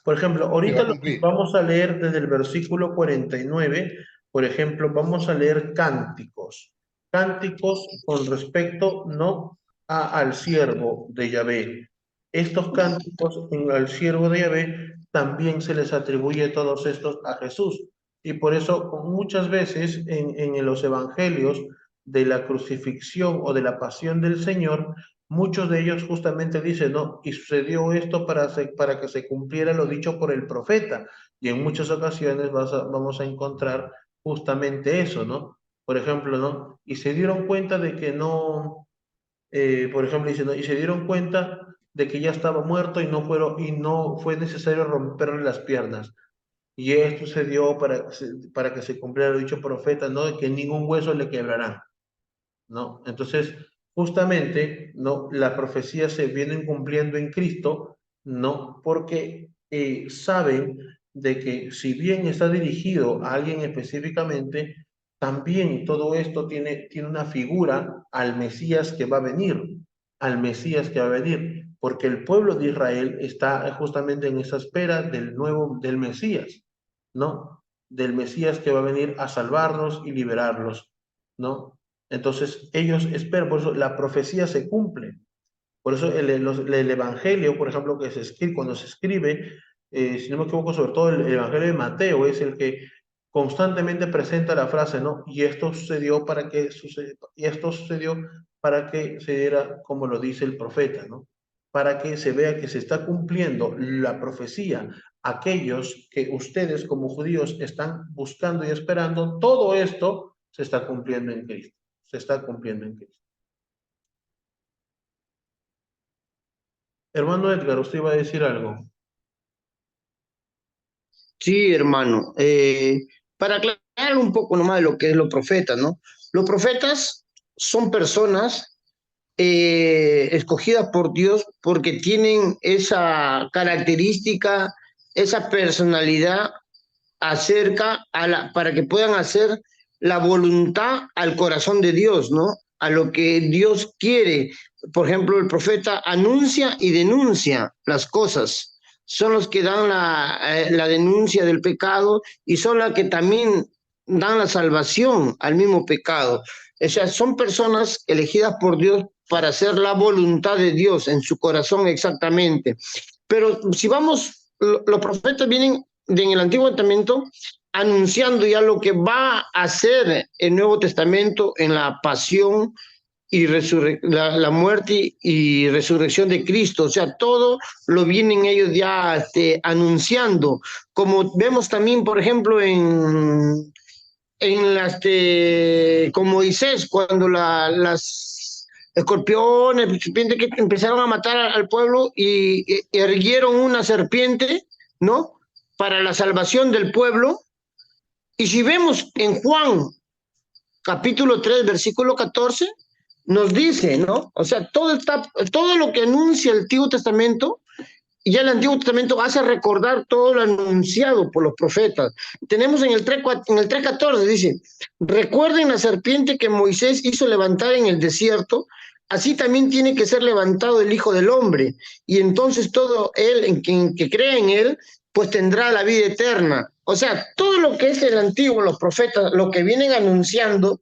Por ejemplo, Se va ahorita a cumplir. vamos a leer desde el versículo 49, por ejemplo, vamos a leer cánticos. Cánticos con respecto, no al siervo de Yahvé. Estos cánticos al siervo de Yahvé también se les atribuye todos estos a Jesús. Y por eso muchas veces en los evangelios de la crucifixión o de la pasión del Señor, muchos de ellos justamente dicen, no, y sucedió esto para que se cumpliera lo dicho por el profeta. Y en muchas ocasiones vamos a encontrar justamente eso, ¿no? Por ejemplo, ¿no? Y se dieron cuenta de que no, por ejemplo, dice, ¿no? Y se dieron cuenta de que ya estaba muerto y no fue necesario romperle las piernas. Y esto se dio para que se cumpliera lo dicho profeta, ¿no? De que ningún hueso le quebrará, ¿no? Entonces, justamente, ¿no? Las profecías se vienen cumpliendo en Cristo, ¿no? Porque saben de que si bien está dirigido a alguien específicamente, también todo esto tiene una figura al Mesías que va a venir, al Mesías que va a venir, porque el pueblo de Israel está justamente en esa espera del Mesías, ¿no? Del Mesías que va a venir a salvarlos y liberarlos, ¿no? Entonces, ellos esperan, por eso la profecía se cumple. Por eso el Evangelio, por ejemplo, cuando se escribe, si no me equivoco, sobre todo el Evangelio de Mateo, es el que constantemente presenta la frase, ¿no? Y esto sucedió y esto sucedió para que se diera como lo dice el profeta, ¿no? para que se vea que se está cumpliendo la profecía. Aquellos que ustedes como judíos están buscando y esperando, todo esto se está cumpliendo en Cristo. Se está cumpliendo en Cristo. Hermano Edgar, usted iba a decir algo. Sí, hermano. Para aclarar un poco nomás de lo que es los profetas, ¿no? Los profetas son personas escogidas por Dios porque tienen esa característica, esa personalidad para que puedan hacer la voluntad al corazón de Dios, ¿no? A lo que Dios quiere. Por ejemplo, el profeta anuncia y denuncia las cosas. Son los que dan la denuncia del pecado y son los que también dan la salvación al mismo pecado. O sea, son personas elegidas por Dios para hacer la voluntad de Dios en su corazón exactamente. Pero si vamos, los profetas vienen en el Antiguo Testamento anunciando ya lo que va a hacer el Nuevo Testamento en la pasión y la muerte y resurrección de Cristo. O sea, todo lo vienen ellos ya anunciando. Como vemos también, por ejemplo, con Moisés, cuando las escorpiones, serpientes que empezaron a matar al pueblo y erguieron una serpiente, ¿no? Para la salvación del pueblo. Y si vemos en Juan, capítulo 3, versículo 14, nos dice, ¿no? O sea, todo lo que anuncia el Antiguo Testamento, ya el Antiguo Testamento hace recordar todo lo anunciado por los profetas. Tenemos en el 3:14, dice, recuerden la serpiente que Moisés hizo levantar en el desierto, así también tiene que ser levantado el Hijo del Hombre, y entonces todo él, que cree en él, pues tendrá la vida eterna. O sea, todo lo que es el Antiguo, los profetas, lo que vienen anunciando,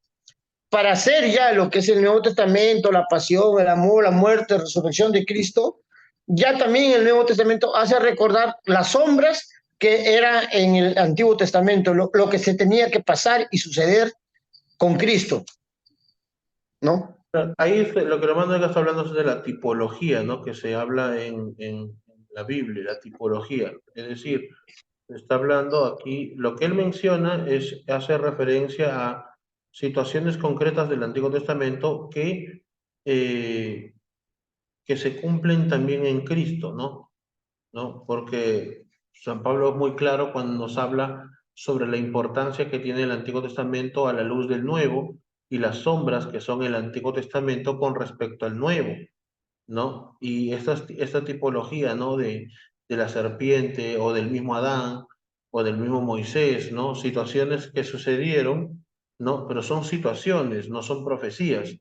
para hacer ya lo que es el Nuevo Testamento, la pasión, el amor, la muerte, la resurrección de Cristo, ya también el Nuevo Testamento hace recordar las sombras que era en el Antiguo Testamento, lo que se tenía que pasar y suceder con Cristo, ¿no? Ahí lo que el hermano Edgar está hablando es de la tipología, ¿no? Que se habla en la Biblia, la tipología. Es decir, está hablando aquí, lo que él menciona hace referencia a situaciones concretas del Antiguo Testamento que se cumplen también en Cristo, ¿no? Porque San Pablo es muy claro cuando nos habla sobre la importancia que tiene el Antiguo Testamento a la luz del Nuevo y las sombras que son el Antiguo Testamento con respecto al Nuevo, ¿no? Y esta tipología, ¿no? De la serpiente o del mismo Adán o del mismo Moisés, ¿no? Situaciones que sucedieron, ¿no? Pero son situaciones, no son profecías,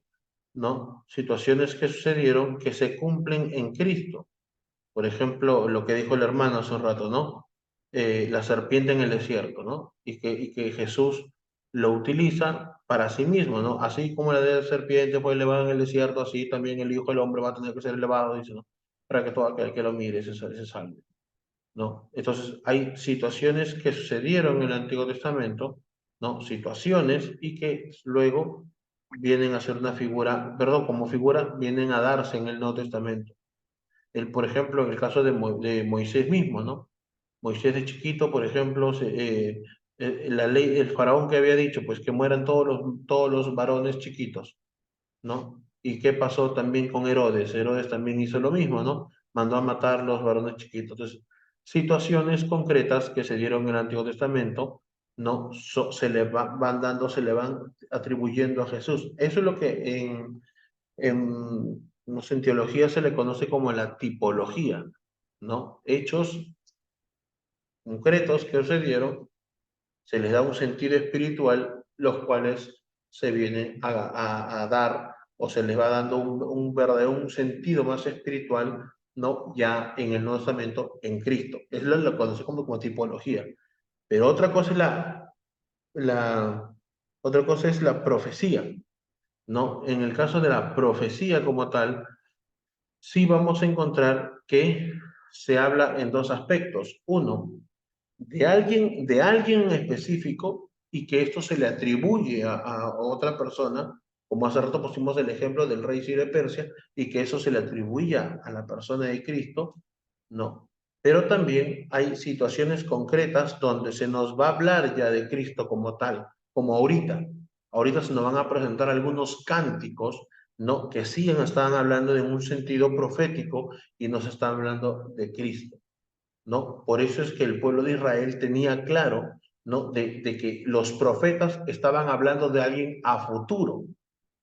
¿no? Situaciones que sucedieron que se cumplen en Cristo. Por ejemplo, lo que dijo el hermano hace un rato, ¿no? La serpiente en el desierto, ¿no? Y que Jesús lo utiliza para sí mismo, ¿no? Así como la de la serpiente fue elevada en el desierto, así también el Hijo del Hombre va a tener que ser elevado, dice, ¿no? Para que todo aquel que lo mire se salve, ¿no? Entonces, hay situaciones que sucedieron en el Antiguo Testamento, ¿no? Situaciones y que luego vienen a ser una figura, perdón, como figura, vienen a darse en el Nuevo Testamento. Por ejemplo, en el caso de Moisés mismo, ¿no? Moisés de chiquito, por ejemplo, la ley, el faraón que había dicho, pues que mueran todos los varones chiquitos, ¿no? ¿Y qué pasó también con Herodes? Herodes también hizo lo mismo, ¿no? Mandó a matar los varones chiquitos. Entonces, situaciones concretas que se dieron en el Antiguo Testamento, ¿no? Se le van dando, se le van atribuyendo a Jesús. Eso es lo que no sé, en teología se le conoce como la tipología, ¿no? Hechos concretos que sucedieron, se les da un sentido espiritual, los cuales se vienen a dar o se les va dando un verdadero sentido más espiritual, ¿no? Ya en el Nuevo Testamento, en Cristo. Es lo conoce como tipología. Pero otra cosa es otra cosa es la profecía, ¿no? En el caso de la profecía como tal, sí vamos a encontrar que se habla en dos aspectos. Uno, de alguien en específico y que esto se le atribuye a otra persona como hace rato pusimos el ejemplo del rey Ciro de Persia, y que eso se le atribuía a la persona de Cristo, no. Pero también hay situaciones concretas donde se nos va a hablar ya de Cristo como tal, como ahorita. Ahorita se nos van a presentar algunos cánticos, ¿no? Que sí estaban hablando en un sentido profético y nos están hablando de Cristo, ¿no? Por eso es que el pueblo de Israel tenía claro, ¿no? De que los profetas estaban hablando de alguien a futuro,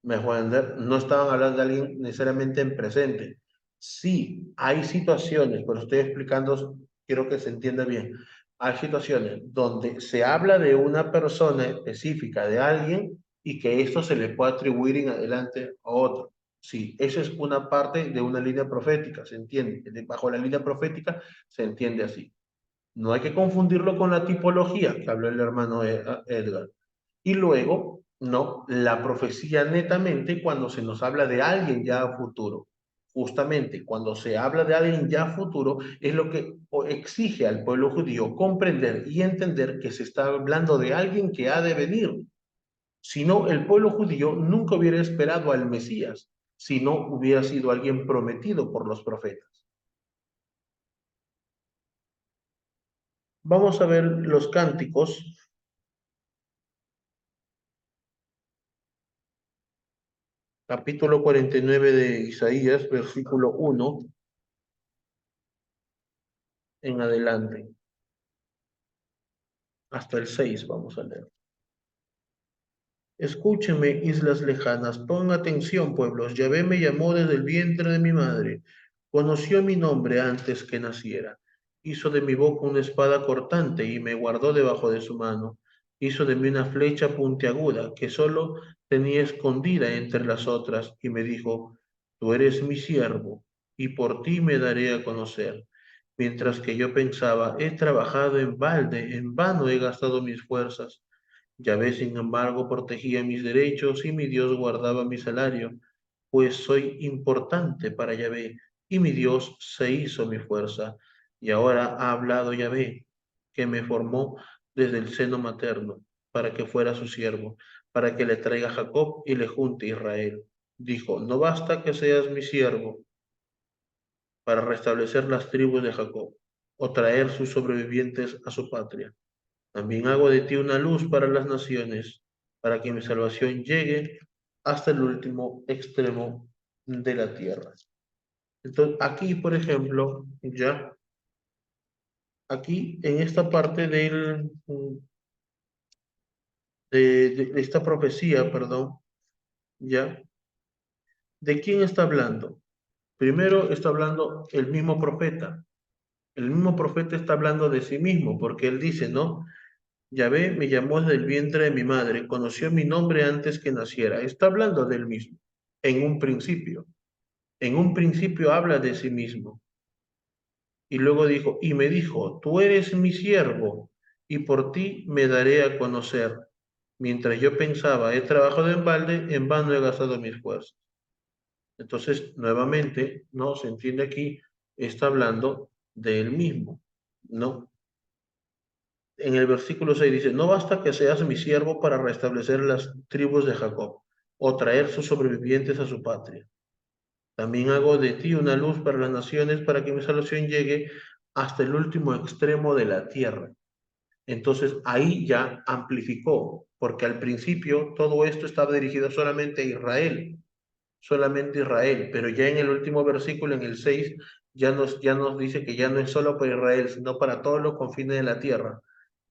me voy a entender, no estaban hablando de alguien necesariamente en presente. Sí, hay situaciones, pero estoy explicando, quiero que se entienda bien, hay situaciones donde se habla de una persona específica, de alguien, y que esto se le puede atribuir en adelante a otro. Sí, esa es una parte de una línea profética, se entiende. Bajo la línea profética se entiende así. No hay que confundirlo con la tipología que habló el hermano Edgar. Y luego, no, la profecía netamente cuando se nos habla de alguien ya a futuro. Justamente cuando se habla de alguien ya a futuro es lo que exige al pueblo judío comprender y entender que se está hablando de alguien que ha de venir. Si no, el pueblo judío nunca hubiera esperado al Mesías, si no hubiera sido alguien prometido por los profetas. Vamos a ver los cánticos. Capítulo 49 de Isaías, versículo 1 en adelante. Hasta el 6 vamos a leer. Escúchenme, islas lejanas, pon atención, pueblos. Yahvé me llamó desde el vientre de mi madre. Conoció mi nombre antes que naciera. Hizo de mi boca una espada cortante y me guardó debajo de su mano. Hizo de mí una flecha puntiaguda que solo tenía escondida entre las otras y me dijo, tú eres mi siervo y por ti me daré a conocer. Mientras que yo pensaba, he trabajado en balde, en vano he gastado mis fuerzas. Yahvé, sin embargo, protegía mis derechos y mi Dios guardaba mi salario, pues soy importante para Yahvé y mi Dios se hizo mi fuerza. Y ahora ha hablado Yahvé, que me formó desde el seno materno, para que fuera su siervo, para que le traiga a Jacob y le junte a Israel. Dijo, no basta que seas mi siervo para restablecer las tribus de Jacob o traer sus sobrevivientes a su patria. También hago de ti una luz para las naciones, para que mi salvación llegue hasta el último extremo de la tierra. Entonces, aquí, por ejemplo, ya, aquí en esta parte de esta profecía, perdón, ya, ¿de quién está hablando? Primero está hablando el mismo profeta. El mismo profeta está hablando de sí mismo, porque él dice, ¿no? Yahvé me llamó desde el vientre de mi madre, conoció mi nombre antes que naciera. Está hablando de él mismo, en un principio. En un principio habla de sí mismo. Y luego dijo, y me dijo, tú eres mi siervo, y por ti me daré a conocer. Mientras yo pensaba, he trabajado en balde, en vano he gastado mis fuerzas. Entonces, nuevamente, ¿no? Se entiende aquí, está hablando de él mismo, ¿no? En el versículo 6 dice, no basta que seas mi siervo para restablecer las tribus de Jacob o traer sus sobrevivientes a su patria. También hago de ti una luz para las naciones para que mi salvación llegue hasta el último extremo de la tierra. Entonces ahí ya amplificó, porque al principio todo esto estaba dirigido solamente a Israel, pero ya en el último versículo, en el 6, ya nos dice que ya no es solo para Israel, sino para todos los confines de la tierra.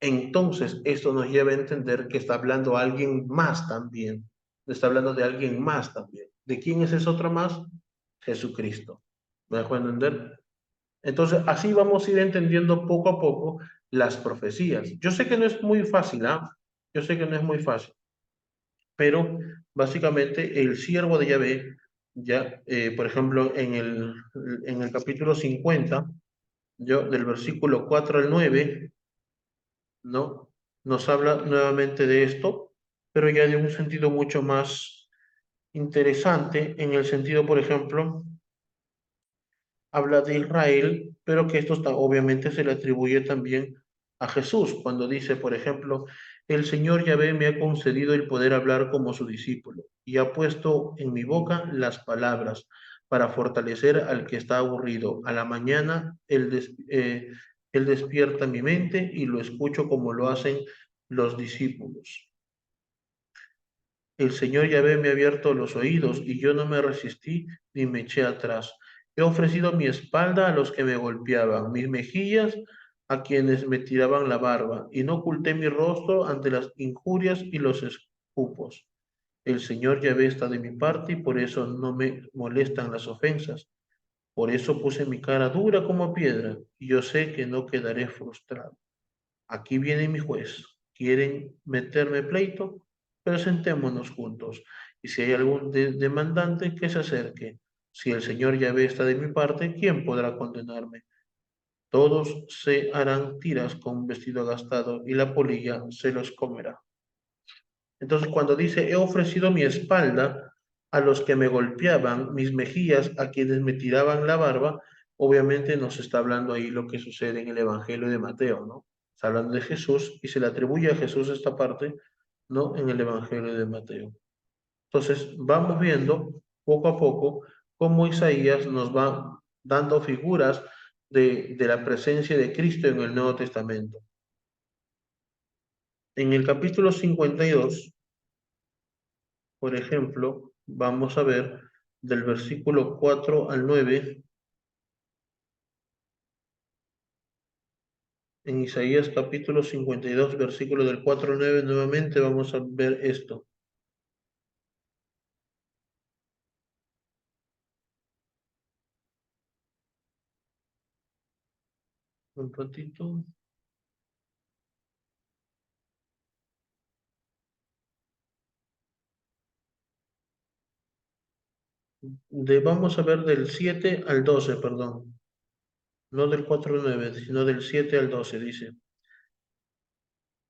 Entonces, esto nos lleva a entender que está hablando a alguien más también. Está hablando de alguien más también. ¿De quién es ese otro más? Jesucristo. ¿Me dejo entender? Entonces, así vamos a ir entendiendo poco a poco las profecías. Yo sé que no es muy fácil, ¿ah? Yo sé que no es muy fácil. Pero, básicamente, el siervo de Yahvé, ya, por ejemplo, en el capítulo 50, del versículo 4 al 9, ¿no? Nos habla nuevamente de esto, pero ya de un sentido mucho más interesante, en el sentido, por ejemplo, habla de Israel, pero que esto obviamente se le atribuye también a Jesús, cuando dice, por ejemplo, el Señor Yahvé me ha concedido el poder hablar como su discípulo y ha puesto en mi boca las palabras para fortalecer al que está aburrido. A la mañana Él despierta mi mente y lo escucho como lo hacen los discípulos. El Señor Yahvé me ha abierto los oídos y yo no me resistí ni me eché atrás. He ofrecido mi espalda a los que me golpeaban, mis mejillas a quienes me tiraban la barba, y no oculté mi rostro ante las injurias y los escupos. El Señor Yahvé está de mi parte y por eso no me molestan las ofensas. Por eso puse mi cara dura como piedra y yo sé que no quedaré frustrado. Aquí viene mi juez. ¿Quieren meterme pleito? Presentémonos juntos. Y si hay algún demandante, que se acerque. Si el Señor Yahvé está de mi parte, ¿quién podrá condenarme? Todos se harán tiras con un vestido gastado y la polilla se los comerá. Entonces, cuando dice, he ofrecido mi espalda a los que me golpeaban, mis mejillas a quienes me tiraban la barba, obviamente nos está hablando ahí lo que sucede en el Evangelio de Mateo, ¿no? Está hablando de Jesús y se le atribuye a Jesús esta parte, ¿no? En el Evangelio de Mateo. Entonces, vamos viendo poco a poco cómo Isaías nos va dando figuras de la presencia de Cristo en el Nuevo Testamento. En el capítulo 52, por ejemplo, vamos a ver del versículo 4 al 9, en Isaías capítulo 52, versículo del 4 al 9, nuevamente vamos a ver esto. Un ratito. Vamos a ver del 7 al 12, perdón. No del 4 al 9, sino del 7 al 12, dice.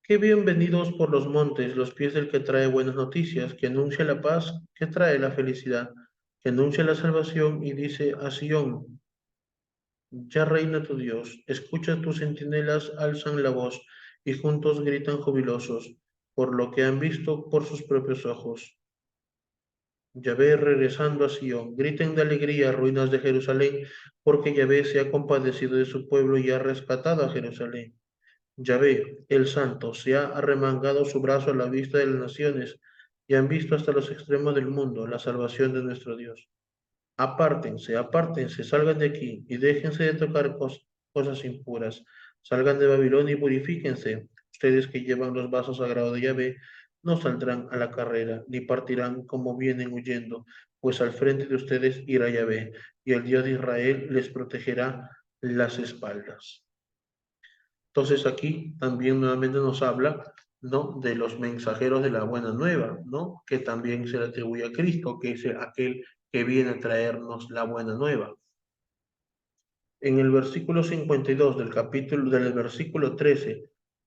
Qué bienvenidos por los montes los pies del que trae buenas noticias, que anuncia la paz, que trae la felicidad, que anuncia la salvación y dice a Sión, ya reina tu Dios, escucha tus centinelas, alzan la voz y juntos gritan jubilosos por lo que han visto por sus propios ojos. Yahvé regresando a Sión, griten de alegría, ruinas de Jerusalén, porque Yahvé se ha compadecido de su pueblo y ha rescatado a Jerusalén. Yahvé, el Santo, se ha arremangado su brazo a la vista de las naciones y han visto hasta los extremos del mundo la salvación de nuestro Dios. Apártense, apártense, salgan de aquí y déjense de tocar cosas impuras. Salgan de Babilonia y purifíquense. Ustedes que llevan los vasos sagrados de Yahvé no saldrán a la carrera, ni partirán como vienen huyendo, pues al frente de ustedes irá Yahvé, y el Dios de Israel les protegerá las espaldas. Entonces aquí también nuevamente nos habla, ¿no?, de los mensajeros de la buena nueva, ¿no?, que también se le atribuye a Cristo, que es aquel que viene a traernos la buena nueva. En el versículo 52 del versículo 13,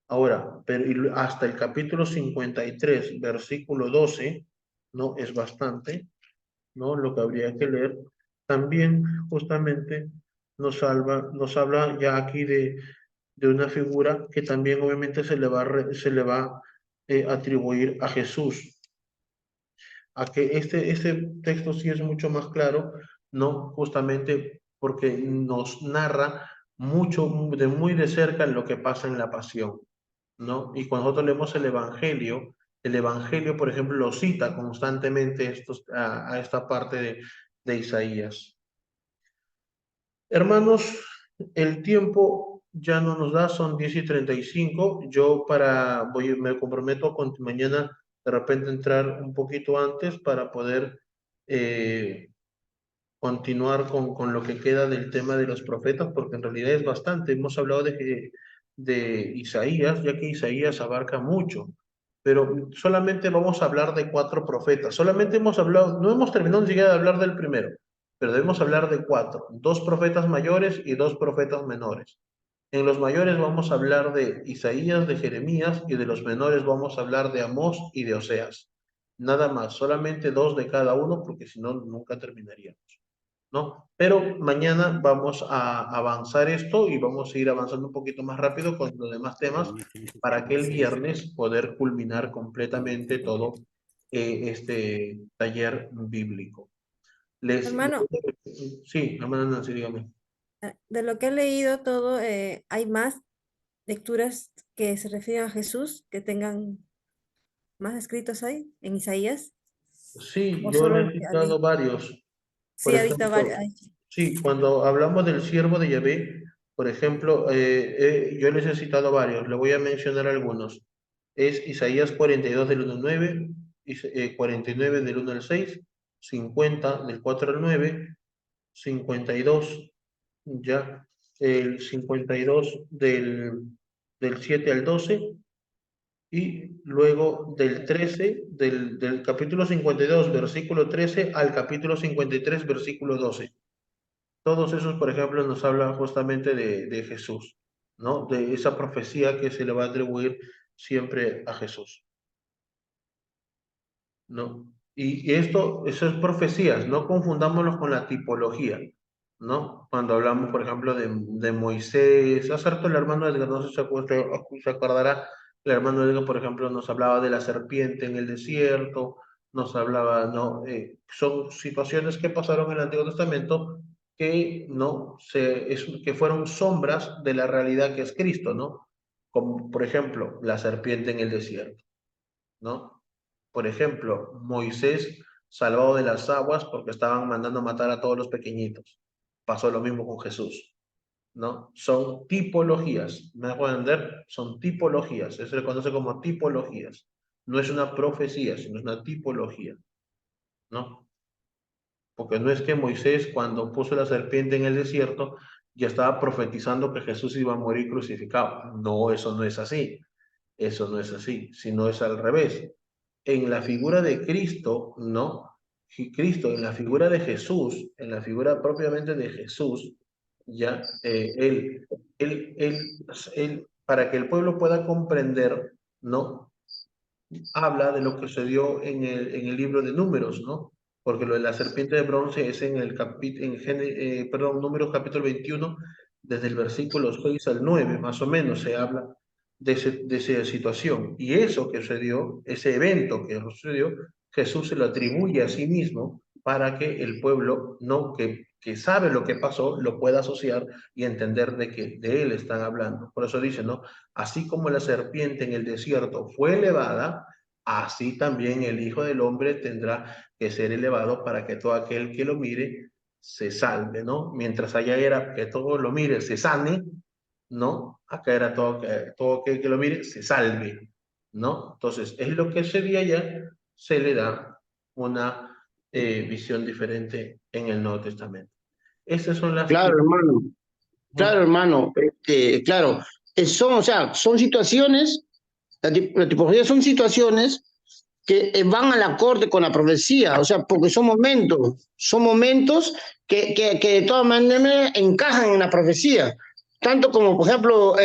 ahora, pero hasta el capítulo 53, versículo 12, ¿no?, es bastante, ¿no?, lo que habría que leer. También justamente nos habla ya aquí de una figura que también obviamente se le va a atribuir a Jesús. A que este texto sí es mucho más claro, ¿no? Justamente porque nos narra muy de cerca lo que pasa en la pasión, ¿no? Y cuando nosotros leemos el Evangelio, por ejemplo, lo cita constantemente a esta parte de Isaías. Hermanos, el tiempo ya no nos da, son 10:35. Yo me comprometo con mañana de repente entrar un poquito antes para poder continuar con lo que queda del tema de los profetas, porque en realidad es bastante. Hemos hablado de Isaías, ya que Isaías abarca mucho, pero solamente vamos a hablar de 4 profetas. Solamente no hemos terminado ni siquiera de hablar del primero, pero debemos hablar de 4, 2 profetas mayores y 2 profetas menores. En los mayores vamos a hablar de Isaías, de Jeremías, y de los menores vamos a hablar de Amós y de Oseas. Nada más, solamente 2 de cada uno, porque si no, nunca terminaríamos, ¿no? Pero mañana vamos a avanzar esto y vamos a ir avanzando un poquito más rápido con los demás temas para que el viernes poder culminar completamente todo este taller bíblico. Hermano, Sí, hermana Nancy, dígame. de lo que he leído todo, ¿hay más lecturas que se refieren a Jesús que tengan más escritos ahí en Isaías? Sí, ¿O yo solo le he los que ha citado leído? varios. Por Sí, ha visto ejemplo, varios. sí, cuando hablamos del siervo de Yahvé, por ejemplo, yo les he citado varios, le voy a mencionar algunos. Es Isaías 42 del 1 al 9, 49 del 1 al 6, 50 del 4 al 9, 52, ya, el 52 del 7 al 12, y luego del 13, del capítulo 52, versículo 13, al capítulo 53, versículo 12. Todos esos, por ejemplo, nos hablan justamente de Jesús, ¿no? De esa profecía que se le va a atribuir siempre a Jesús, ¿no? Y esto, eso es profecías, no confundámoslos con la tipología, ¿no? Cuando hablamos, por ejemplo, de Moisés, hace rato el hermano Edgar, no sé si se acordará, el hermano Edgar, por ejemplo, nos hablaba de la serpiente en el desierto, nos hablaba, ¿no? Son situaciones que pasaron en el Antiguo Testamento que, ¿no? Que fueron sombras de la realidad que es Cristo, ¿no? Como, por ejemplo, la serpiente en el desierto, ¿no? Por ejemplo, Moisés salvado de las aguas porque estaban mandando matar a todos los pequeñitos. Pasó lo mismo con Jesús, ¿no? Son tipologías, ¿me hago entender? Son tipologías, eso se conoce como tipologías. No es una profecía, sino es una tipología, ¿no? Porque no es que Moisés, cuando puso la serpiente en el desierto, ya estaba profetizando que Jesús iba a morir crucificado. No, eso no es así. Eso no es así, sino es al revés. En la figura de Cristo, ¿no? Cristo, en la figura de Jesús, en la figura propiamente de Jesús, ya, para que el pueblo pueda comprender, ¿no? Habla de lo que sucedió en el libro de Números, ¿no? Porque lo de la serpiente de bronce es en el Números capítulo 21, desde el versículo 6 al 9, más o menos, se habla de esa situación. Y eso que sucedió, ese evento que sucedió, Jesús se lo atribuye a sí mismo para que el pueblo, ¿no? que sabe lo que pasó, lo pueda asociar y entender de que de él están hablando. Por eso dice, ¿no? Así como la serpiente en el desierto fue elevada, así también el Hijo del Hombre tendrá que ser elevado para que todo aquel que lo mire se salve, ¿no? Mientras allá era que todo lo mire se sane, ¿no? Acá era todo aquel que lo mire se salve, ¿no? Entonces, es lo que ese día ya se le da una visión diferente en el Nuevo Testamento. Esas son las... Claro, hermano. Claro, hermano. Claro. O sea, son situaciones, la tipología son situaciones que van al acorde con la profecía, o sea, porque son momentos que de todas maneras encajan en la profecía. Tanto como, por ejemplo,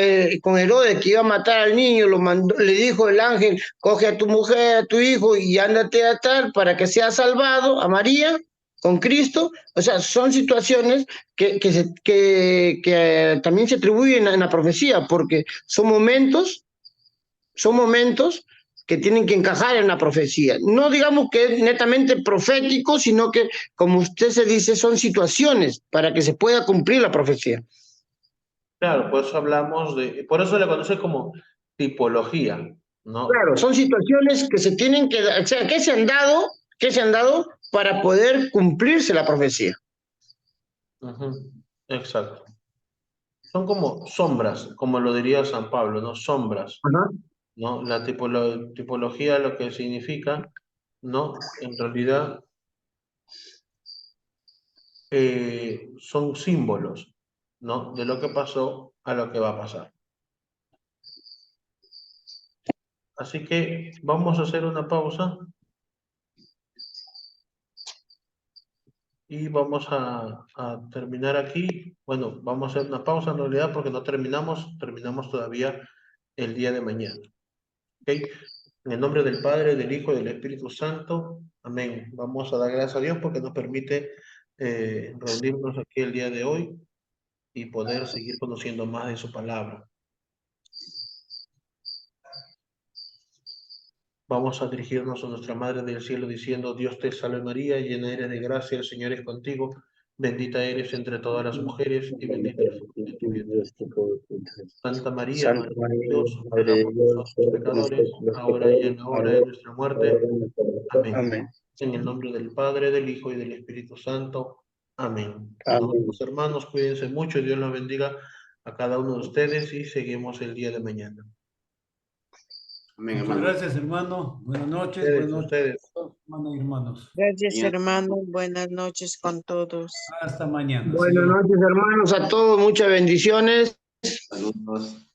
con Herodes, que iba a matar al niño, le dijo el ángel, coge a tu mujer, a tu hijo y ándate a atar para que sea salvado, a María, con Cristo. O sea, son situaciones que también se atribuyen en la profecía, porque son momentos que tienen que encajar en la profecía. No digamos que es netamente profético, sino que, como usted se dice, son situaciones para que se pueda cumplir la profecía. Claro, por eso hablamos por eso le conoce como tipología, ¿no? Claro, son situaciones que se tienen que, o sea, que se han dado para poder cumplirse la profecía. Exacto. Son como sombras, como lo diría San Pablo, ¿no? Sombras, ¿no? La tipología lo que significa, ¿no? En realidad son símbolos, ¿no? De lo que pasó a lo que va a pasar. Así que vamos a hacer una pausa y vamos a terminar aquí. Bueno, vamos a hacer una pausa en realidad porque no terminamos todavía el día de mañana. ¿Ok? En el nombre del Padre, del Hijo y del Espíritu Santo. Amén. Vamos a dar gracias a Dios porque nos permite reunirnos aquí el día de hoy y poder seguir conociendo más de su palabra. Vamos a dirigirnos a nuestra Madre del Cielo diciendo: Dios te salve María, llena eres de gracia, el Señor es contigo, bendita eres entre todas las mujeres y bendito el fruto de tu vientre. Santa María, Madre de Dios, ruega por nosotros pecadores, ahora y en la hora de nuestra muerte. Amén. En el nombre del Padre, del Hijo y del Espíritu Santo. Amén. Nos vemos, hermanos, cuídense mucho, Dios los bendiga a cada uno de ustedes y seguimos el día de mañana. Muchas gracias, hermano. Buenas noches. Buenas noches, hermanos y hermanos. Gracias, hermano. Buenas noches con todos. Hasta mañana. Buenas noches, hermanos, a todos. Muchas bendiciones. Saludos.